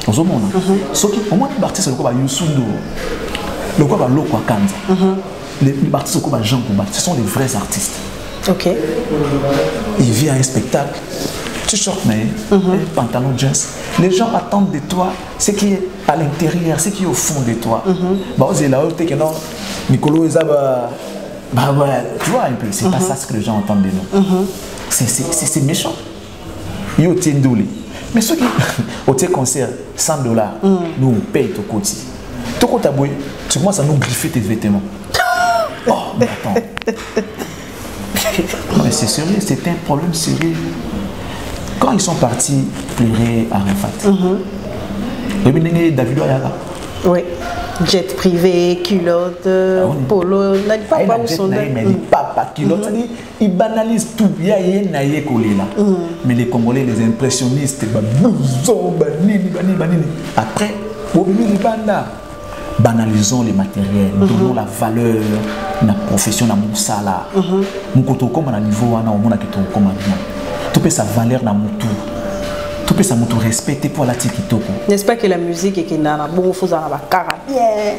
Aux hommes. Ce qui, au moins, les artistes, c'est le quoi Yusundo, le quoi Loko Kanza. Les artistes, c'est quoi Jean Kouba. Ce sont des vrais artistes. Il vit à un spectacle. T-shirt, un pantalon jeans. Les gens attendent de toi ce qui est à l'intérieur, ce qui est au fond de toi. Bah, c'est là où tu es que non, Nicolo, bah ouais, tu vois un peu, c'est pas ça ce que les gens entendent de nous. C'est méchant. Il y a un dollar. Mais ceux qui ont un concert, $100, nous on paye ton côté. Ton côté, tu commences à nous griffer tes vêtements. Oh, mais attends. Mais c'est sérieux, c'est un problème sérieux. Quand ils sont partis pleurer à Rafat, David Ayaga. Oui, jet privé, culotte, polo, n'a pas où sont mais papa, culotte, ils banalisent tout. Il y a un collé là. Mais les Congolais, les impressionnistes, après, banalisons les matériels, donnons la valeur, la profession, la moussala. Nous, quand on comme à niveau, on a comme bien. Tu peux sa valeur dans mon tour. Tu peux sa mon tour respecter pour la tikitoko. N'est-ce pas que la musique est qu'il y a bon, faut avoir carabien,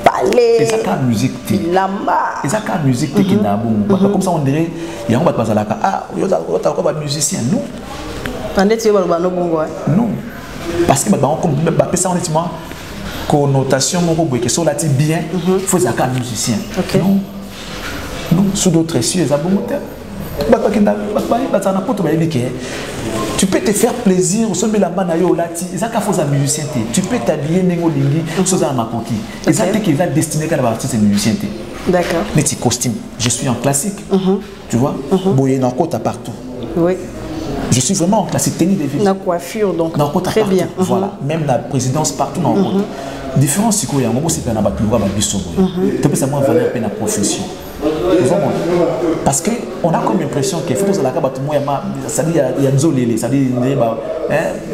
parler. Et ça la musique t'es. Lamba. Et ça la musique t'es qui n'a bon. Comme ça on dirait, il y a un pas la ah, il y a quoi musicien non. Pendant tu vas le bano bongo. Non. Parce que bah comme bah ça honnêtement connotation mon goût que sur la ti bien, faut ça la musicien. Non. Non, sous d'autres cieux ça bon moteur. Tu peux te faire plaisir au sommet de la manayo lati. Ça qu'a fait un musicien. Tu peux t'habiller nengo lingi sous un makoki. Et ça t'es qu'il va destiner qu'à l'artiste et musicien. D'accord. Mais tu costume. Je suis en classique. Tu vois. Boyer dans côte partout. Oui. Je suis vraiment en classique. Tenue des villes. La coiffure donc. Très bien. Voilà. Même la présidence partout dans le côte. Différence c'est quoi? Il y a un moment c'est pas un bateau à biso. Tu peux savoir valeur peine la profession. Parce qu'on a comme l'impression qu'il faut que la carte ça dit il y a nzolele ça dit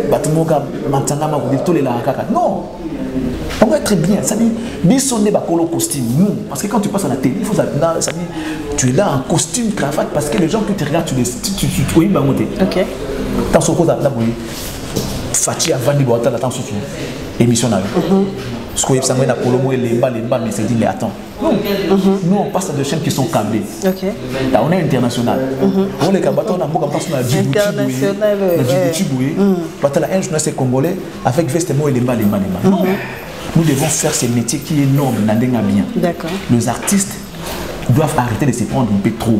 batumoka mantanga ma tous les la kaka non on va très bien ça dit bisonné ba colo costume nous parce que quand tu passes à la télé il faut ça dit tu es là en costume cravate parce que les gens qui te regardent tu oui ba monter OK tant ce cause là boy Fati avandi bo attends attention émission là ce qu'on y a pour le mot les bas mais c'est dit mais attends nous on passe à des chaînes qui sont câblées. Là on est international. On est cabato on a beaucoup passe na Djibouti. International. Batala un journaliste congolais avec vestement et les bas. Non. Nous devons faire ces métiers qui est énorme dans bien. D'accord. Les artistes doivent arrêter de se prendre un peu trop.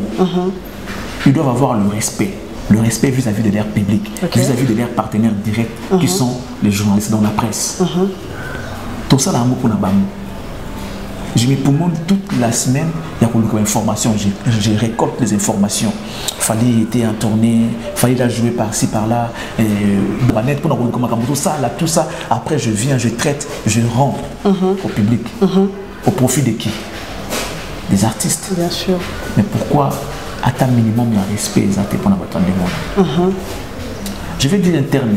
Ils doivent avoir le respect vis-à-vis de leur public, vis-à-vis de leurs partenaires directs qui sont les journalistes dans la presse. Tout ça là un mot pour la bamou. Je me promène toute la semaine, il y a beaucoup d'informations, je récolte les informations. Il fallait être en tournée, il fallait la jouer par-ci, par-là, tout ça. Après je viens, je traite, je rends au public. Au profit de qui? Des artistes. Bien sûr. Mais pourquoi à ta minimum il y a respect pendant votre monde? Je vais dire un terme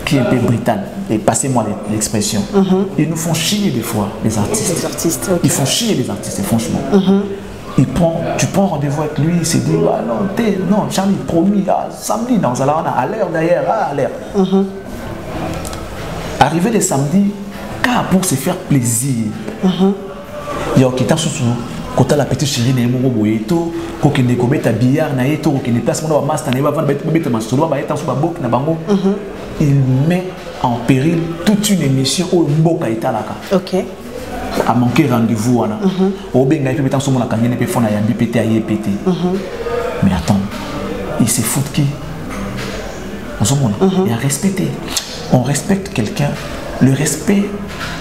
qui est un peu brutal, et passez-moi l'expression. Ils nous font chier des fois, les artistes. Ils font chier les artistes, franchement. Tu prends rendez-vous avec lui, il se dit ah non, Charlie, promis, samedi, dans à l'heure d'ailleurs, à l'heure. Arrivé le samedi, car pour se faire plaisir, il y a qui t'a sous quand la petite chérie n'est pas boyé tout, quand il est commis ta billard n'a été quand il est place mon master n'est pas mettre ma solo ba être sur bok na bango. Il met en péril toute une émission au mboka italaka. OK. A manquer rendez-vous là. Au benga il peut mettre sur mon kanyene peut fona yambi pété à pété. Mais attends, il se fout qui? et à respecter. On respecte quelqu'un. Le respect,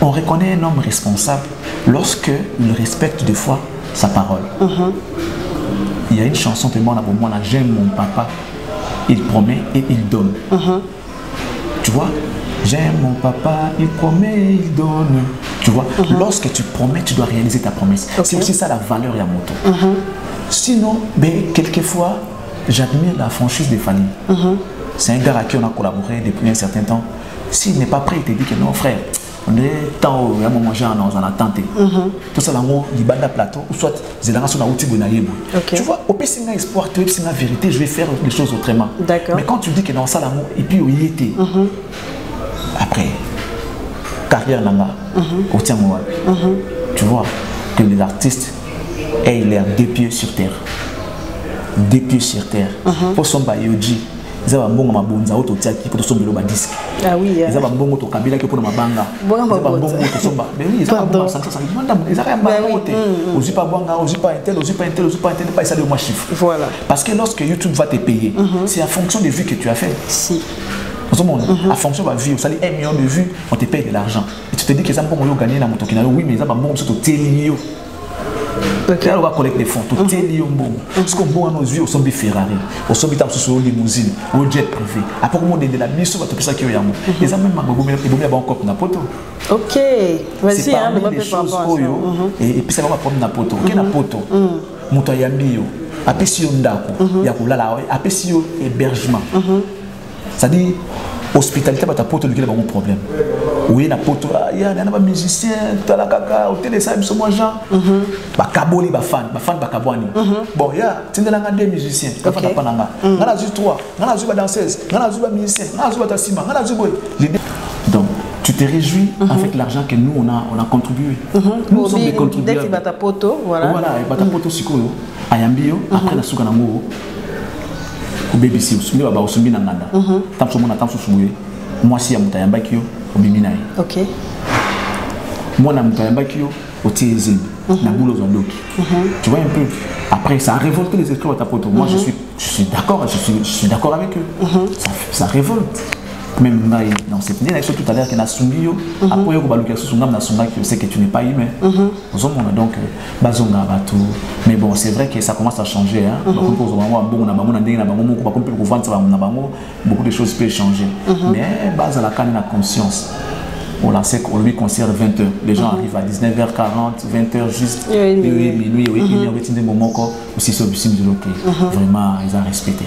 on reconnaît un homme responsable lorsque il respecte des fois sa parole. Il y a une chanson de moi, j'aime mon papa, il promet et il donne. Tu vois, j'aime mon papa, il promet, il donne. Tu vois, lorsque tu promets, tu dois réaliser ta promesse. C'est aussi ça la valeur de la moto. Sinon, quelquefois, j'admire la franchise des familles. C'est un gars à qui on a collaboré depuis un certain temps. S'il n'est pas prêt, il te dit que non, frère, on est temps où il y a un moment on a tenté. Tout ça, il y a un plateau, ou soit il y a un outil de naïve. Tu vois, au pire, c'est un espoir, tu c'est la vérité, je vais faire les choses autrement. Mais quand tu dis que dans ça, l'amour, et puis il y était. Après, carrière nanga, au tient moi. Tu vois que les artistes aient l'air deux pieds sur terre. Deux pieds sur terre. Pour son bayoji. Ils ont un bon mabonza auto tiaki pour son bureau disque. Ah oui. Ils ont un bon auto kabila qui pour ma banga. Ils ont un bon auto somba. Mais oui, ils ont un bon ça. Ils ont un bon auto. Aux pas banga, aux pas intel, aux pas intel, aux pas intel, pas ça de moi chiffre. Voilà. Parce que lorsque YouTube va te payer, c'est en fonction des vues que tu as fait. Si. En fonction de la vie, ça dit 1 million de vues, on te paye de l'argent. Et tu te dis que ça me peut gagner dans mon token. Oui, mais ça va bon surtout télio. Là, on va collecter des fonds, tout est lié au bon. Parce qu'on voit nos yeux, on sommet Ferrari, on sommet sur limousine, au jet privé. Après, on de la mission, on va tout ça qui est yamu. Les amis, ils vont encore na poto. Ok, vas-y, hein, on va faire choses et puis ça va prendre na poto. Quel na poto? Moto yambi yo. Après si on dako, ya kulala, après si on hébergement. Ça dit hospitalité, ta poto, il y a un problème. Oui, na poto, il y a un musicien, la kaka, au télé, ça, ils sont gens. Ba kaboli, ba fan, ba kabwani. Bon, il y a, tu as des musiciens, tu as pas pananga. On a vu 3, on a vu ba danseuse, on a vu ba musicien, on a vu ba tassima, on a vu boy. Donc, tu te réjouis en fait l'argent que nous on a contribué. Nous sommes des contribuables. Dès que bata poto, voilà. Voilà, bata poto sikoyo, ayambio, après la souka nango. Au BBC, usumbi baba usumbi na nganda. Tamso mona tamso sumuye. Moi si ya mutayamba kiyo obimi naye. OK. Moi na mutayamba kiyo otiezini na boulot zondoki. Tu vois un peu. Après ça a révolté les esclaves à ta poto. Moi je suis d'accord, je suis d'accord avec eux. Ça révolte. Même dans cette année, tout à l'heure qu'il y a Sungio, après il sait que tu n'es pas humain. Donc, mais bon, c'est vrai que ça commence à changer. Beaucoup de choses peuvent changer. Mais base à la canne, la conscience. On l'a sait qu'on lui concert 20h. Les gens arrivent à 19h40, 20h juste. Minuit, il y a des moments aussi sur le vraiment, ils ont respecté.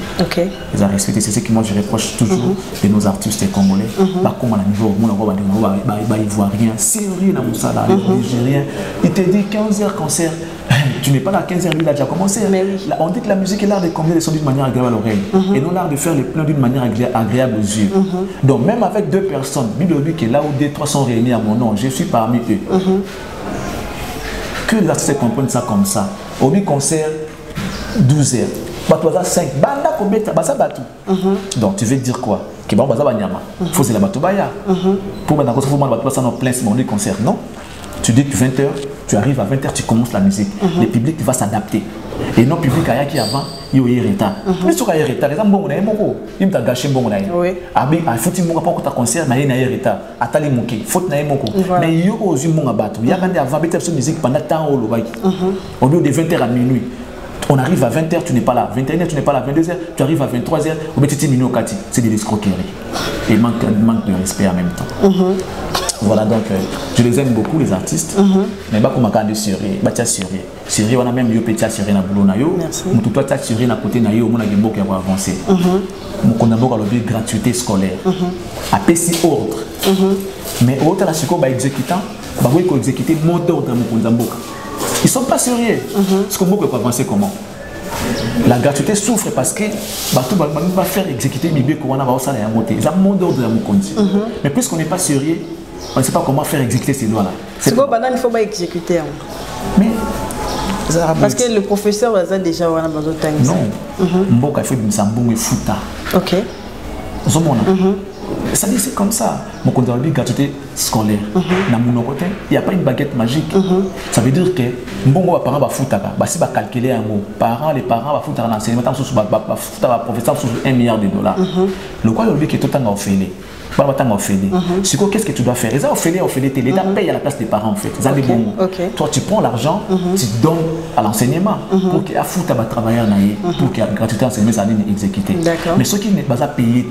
Ils ont respecté. C'est ce que moi je reproche toujours de nos artistes congolais. Pas comme à la niveau, ils ne voient rien. Sérieux dans mon salaire, nigérien. Il te dit 15h concert. Tu n'es pas là à 15h, lui il a déjà commencé. On dit que la musique est l'art de combiner les sons d'une manière agréable à l'oreille. Et non l'art de faire les plans d'une manière agréable aux yeux. Donc même avec 2 personnes, Bible qui est là où 2-3 sont réunis à mon nom, je suis parmi eux. Que les artistes comprennent ça comme ça. Au concert, 12h. Batoza 5. Banda kobeta, basa batu. Donc tu veux dire quoi? Que bon basa banyama. Faut c'est la batobaya. Pour banda kosa faut mal batu ça dans plein ce concert, non? Tu dis que 20h, tu arrives à 20h, tu commences la musique. Le public va s'adapter. Et non, le public qui avant, il y a un retard. Mais si tu as un retard, il t'a gâché un bon retard. Il faut que tu aies un concert, mais il y a un retard. Il faut que tu aies un retard. Mais il y a aussi un retard. Il y a une musique pendant temps au lieu de 20h à minuit. On arrive à 20h, tu n'es pas là. 21h, tu n'es pas là. 22h, tu arrives à 23h. Au petit minute au Kati. C'est de l'escroquerie. Et manque de respect en même temps. Voilà, donc je les aime beaucoup les artistes. Mais pas comme un cas de Syrie. Syrie, on a même eu petit Syrie na boulot na yo. Mais tout toi Syrie na côté na yo, on a des mots qui vont avancer. On a beaucoup de gratuité scolaire. À PC ordre. Mais autre la siko ba exécutant, ba oui ko exécuter mot d'ordre mon konzamboka. Ils sont pas sérieux. Parce que beaucoup peut avancer comment? La gratuité souffre parce que tout va faire exécuter Mibé Kouana va au salaire à monter. Ils ont mon ordre à mon compte. Mais puisqu'on n'est pas sérieux, on ne sait pas comment faire exécuter ces lois-là. C'est bon, il ne faut pas exécuter. Mais parce que le professeur a déjà besoin de temps. Non. Mboka fait du sambou et fouta. OK. Ça dit c'est comme ça. Mon compte de gratuité scolaire. Dans mon côté, il n'y a pas une baguette magique. Ça veut dire que bon les parents va foutre si va calculer un mot. Les parents va foutre un enseignement va foutre un professeur sur $1 milliard. Le quoi le but qui est totalement offert. Qu'est-ce que tu dois faire? L'État paye à la place des parents en fait. Toi tu prends l'argent, tu donnes à l'enseignement pour qu'il y ait un travailleur pour qu'il y ait gratuité enseignement ça n'est exécuté. Mais ce qui n'est pas à payer,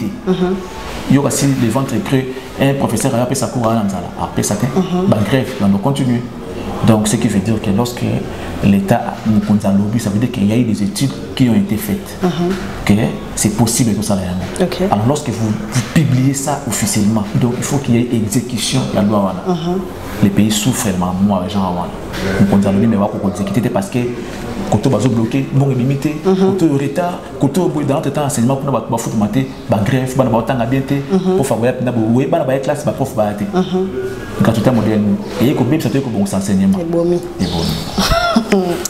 il y a aussi les ventres creux, un professeur a appelé sa cour à l'Anzala, après ça grève, on va continuer. Donc ce qui veut dire que lorsque l'État nous compte un lobby, ça veut dire qu'il y a eu des études qui ont été faites, que c'est possible tout ça. Alors lorsque vous publiez ça officiellement, donc il faut qu'il y ait exécution de la loi. Les pays souffrent moi les gens nous compte un lobby mais va qu'on exécuter parce que quand on va bloquer, bon limité, quand on est retard, quand on est dans le temps enseignement pour nous foutre maté, grève, pour nous temps à bien pour favoriser pour nous la classe, pour prof va être. Gratuité moderne et comme même ça fait que bon enseignement.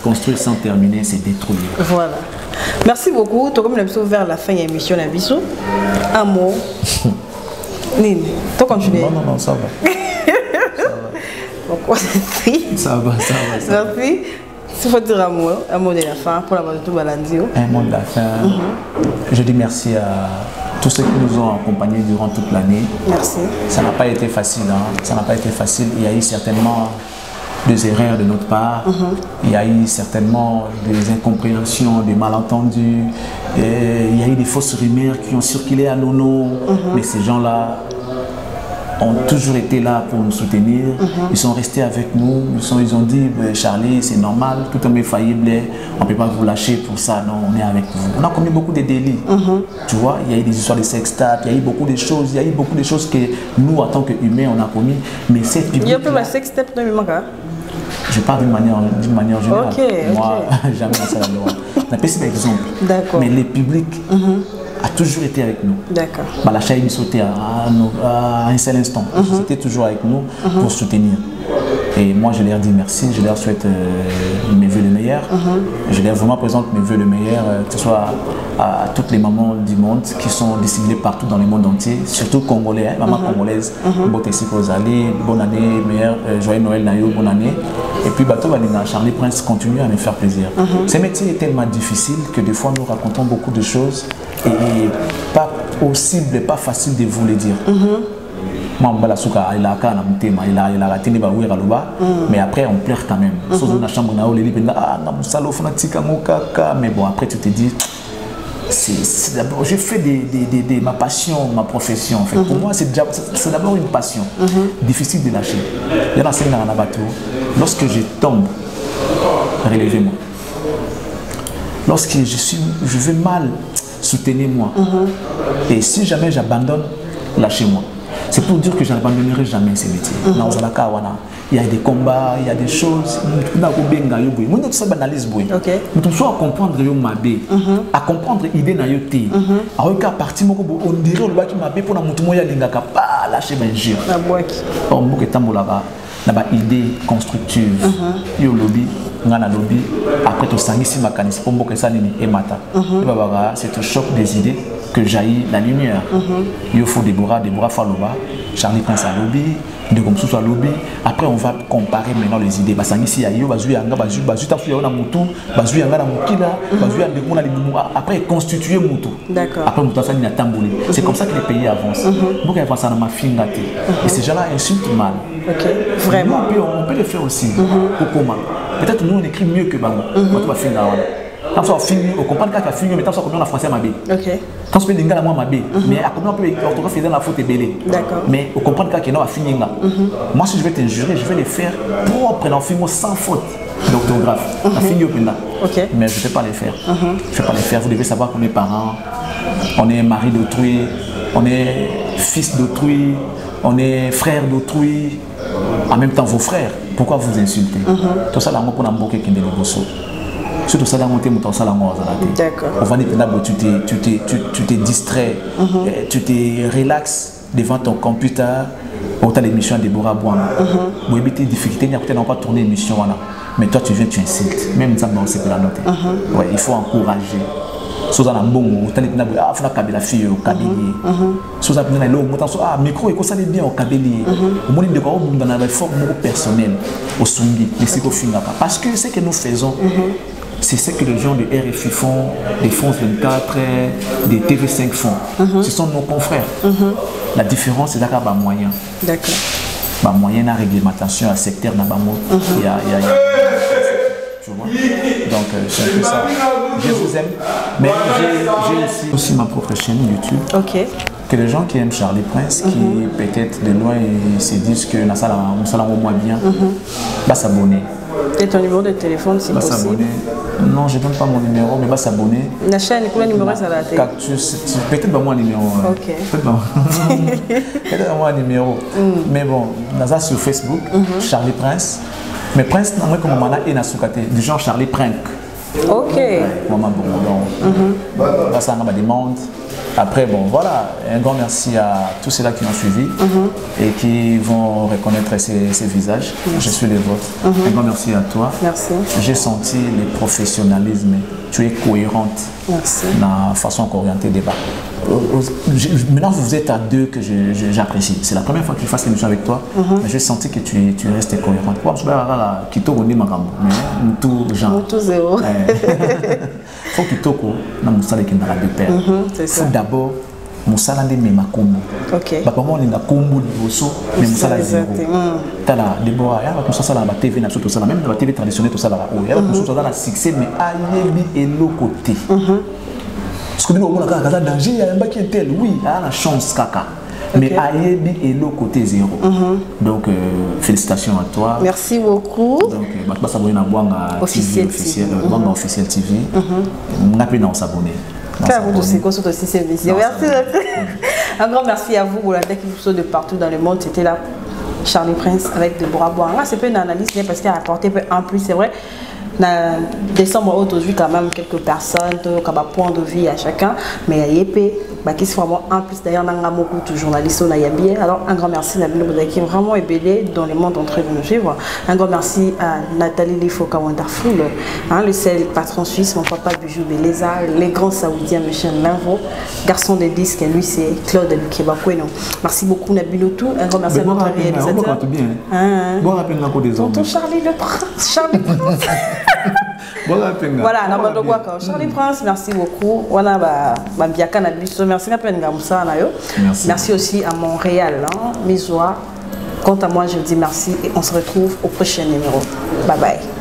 Construire sans terminer, c'est détruire. Voilà. Merci beaucoup. Tu comme l'habitude vers la fin de l'émission la bisou. Un mot. Nine. Tu continues. Non, ça va. Pourquoi c'est ça va. Merci. Il faut dire un mot de la fin pour la tout balandio. Un mot de la fin. Je dis merci à tous ceux qui nous ont accompagnés durant toute l'année. Merci. Ça n'a pas été facile. Ça n'a pas été facile. Il y a eu certainement des erreurs de notre part. Il y a eu certainement des incompréhensions, des malentendus. Il y a eu des fausses rumeurs qui ont circulé à nos noms. Mais ces gens-là ont toujours été là pour nous soutenir. Ils sont restés avec nous. Ils ont dit, Charlie, c'est normal, tout homme est faillible, on ne peut pas vous lâcher pour ça, non, on est avec vous. On a commis beaucoup de délits. Tu vois, il y a eu des histoires de sextape, il y a eu beaucoup de choses, que nous, en tant qu'humains, on a commis. Mais cette public. Il y a un peu de sextape dans le moment. Je parle d'une manière générale. Moi, jamais ça la loi. On a pris exemple. Mais les publics a toujours été avec nous. D'accord. La chaîne sautait à un seul instant. C'était toujours avec nous pour soutenir. Et moi, je leur dis merci, je leur souhaite mes vœux les meilleurs. Je leur vraiment présente mes vœux les meilleurs, que ce soit à toutes les mamans du monde qui sont dissimulées partout dans le monde entier, surtout congolais, maman congolaise. Bonne année, meilleur, joyeux Noël, Nayo, bonne année. Et puis, Charlie Prince continue à me faire plaisir. Ce métier est tellement difficile que des fois, nous racontons beaucoup de choses et pas possible, pas facile de vous les dire. Mais après on pleure quand même. Mais bon, après tu te dis d'abord je fais ma passion, ma profession en fait. Pour moi c'est d'abord une passion difficile de lâcher. Lorsque je tombe, relevez-moi. Lorsque je vais mal, soutenez-moi. Et si jamais j'abandonne, lâchez-moi. C'est pour dire que je n'abandonnerai jamais ces métiers. Il y a des combats, il y a des choses. Nous sommes à comprendre à comprendre l'idée de l'idée. À partir on dirait que pour la lâcher idée constructive. Après tout ça, c'est un choc des idées que jaillit la lumière. Il faut Déborah Faloba, Charlie Prince à lobby, de comme à lobby. Après, on va comparer maintenant les idées. Après, constituer Moutou. Après, c'est comme ça que les pays avancent. Et ces gens-là insultent mal. Vraiment. On peut le faire aussi. Comment? Peut-être nous on écrit mieux que Bango. Quand on finit, on comprend qu'il y a fini, mais tant qu'on a français ma bé. Quand on peut dire moi ma bé, mais à combien on peut orthographe dans la faute est belée. Mais on comprend qu'il y a fini. Moi si je vais t'injurer, je vais les faire propre dans film sans faute d'orthographe. La fini au penda. Mais je ne vais pas les faire. Je ne vais pas les faire. Vous devez savoir qu'on est parents, on est mari d'autrui, on est fils d'autrui, on est frère d'autrui. En même temps vos frères. Pourquoi vous insultez? Tout ça, on a beaucoup qui est surtout ça, on va dire tu te distrais, tu te relaxes devant ton computer. Autant l'émission de Déborah Boama. Vous avez des difficultés, il n'y a pas tourné l'émission. Mais toi, tu viens, tu insultes. Même ça, c'est pour la noter. Il faut encourager. Sozana Mbongo, Talipina, ah, Funa Kabila Fille, au Kabili. Sozana Pina, ah, micro, et ça allait bien au Kabili. Au monde de quoi, on a une forme personnelle au Sungi, les Sikofingapa. Parce que ce que nous faisons, c'est ce que les gens de RFI font, des France 24, des TV5 font. Ce sont nos confrères. La différence, c'est d'accord, moyen. D'accord. Moyen à réglementation, à secteur, il y a tu vois. Donc, c'est un peu ça. Je vous aime. Mais j'ai aussi ma propre chaîne YouTube. Ok. Que les gens qui aiment Charlie Prince, qui peut-être de loin ils se disent que la salle au moins bien, va s'abonner. Et ton numéro de téléphone si possible? Non, je ne donne pas mon numéro, mais va s'abonner. La chaîne, quel numéro ça la télé? Peut-être pas moi un numéro. Ok. Peut-être pas moi un numéro. Mais bon, Naza sur Facebook, Charlie Prince. Mais Prince, comme on a du genre Charlie Prank. Ok. Maman, bon, donc, ça m'a demandé. Après, bon, voilà, un grand merci à tous ceux-là qui ont suivi et qui vont reconnaître ces visages. Je suis les vôtres. Un grand merci à toi. Merci. J'ai senti le professionnalisme. Tu es cohérente dans la façon qu'orienter le débat. Maintenant, vous êtes à deux que j'apprécie. C'est la première fois que je fasse l'émission avec toi, mais j'ai senti que tu restes cohérente. Je vais qui t'au mais tout genre. Tout zéro. Faut que tu na musala qui n'a de père. Faut d'abord musala de mema kombo. OK. Ba comment on a kombo liboso mais musala zéro. Tala d'abord ya ba ça la TV na tout ça même la TV traditionnelle tout ça là. Ya ba tout ça dans la succès mais ayebi et l'autre côté. Parce que nous on a quand danger il y a un qui est tel oui, a la chance kaka. Mais ayebi et l'autre côté zéro. Donc félicitations à toi. Merci beaucoup. Donc bah s'abonner à Bwanga officiel Bwanga officiel TV. On a pu nous s'abonner. Merci. Un grand merci à vous pour la tête qui vous sont de partout dans le monde. C'était là Charlie Prince avec Deborah Bwanga. C'est pas une analyse parce qu'elle a apporté en plus, c'est vrai. Dans décembre aujourd'hui quand même quelques personnes qui ont un point de vie à chacun mais il y a qui sont vraiment en plus d'ailleurs dans beaucoup de journalistes bien. Alors un grand merci à Nabino qui est vraiment ébélé dans le monde en train de nous suivre. Un grand merci à Nathalie Lifoka Wonderful, le seul patron suisse, mon papa Bijou Beleza, les grands saoudiens Michel Linvo, garçon de disque, lui c'est Claude Kebakweno. Merci beaucoup Nabino tout. Un grand merci à notre réalisateur. Bon rappel encore des hommes. Tonton Charlie le Prince, Charlie Prince. Voilà, Charlie Prince, merci beaucoup. Merci aussi à Montréal, Misoa. Quant à moi, je dis merci et on se retrouve au prochain numéro. Bye bye.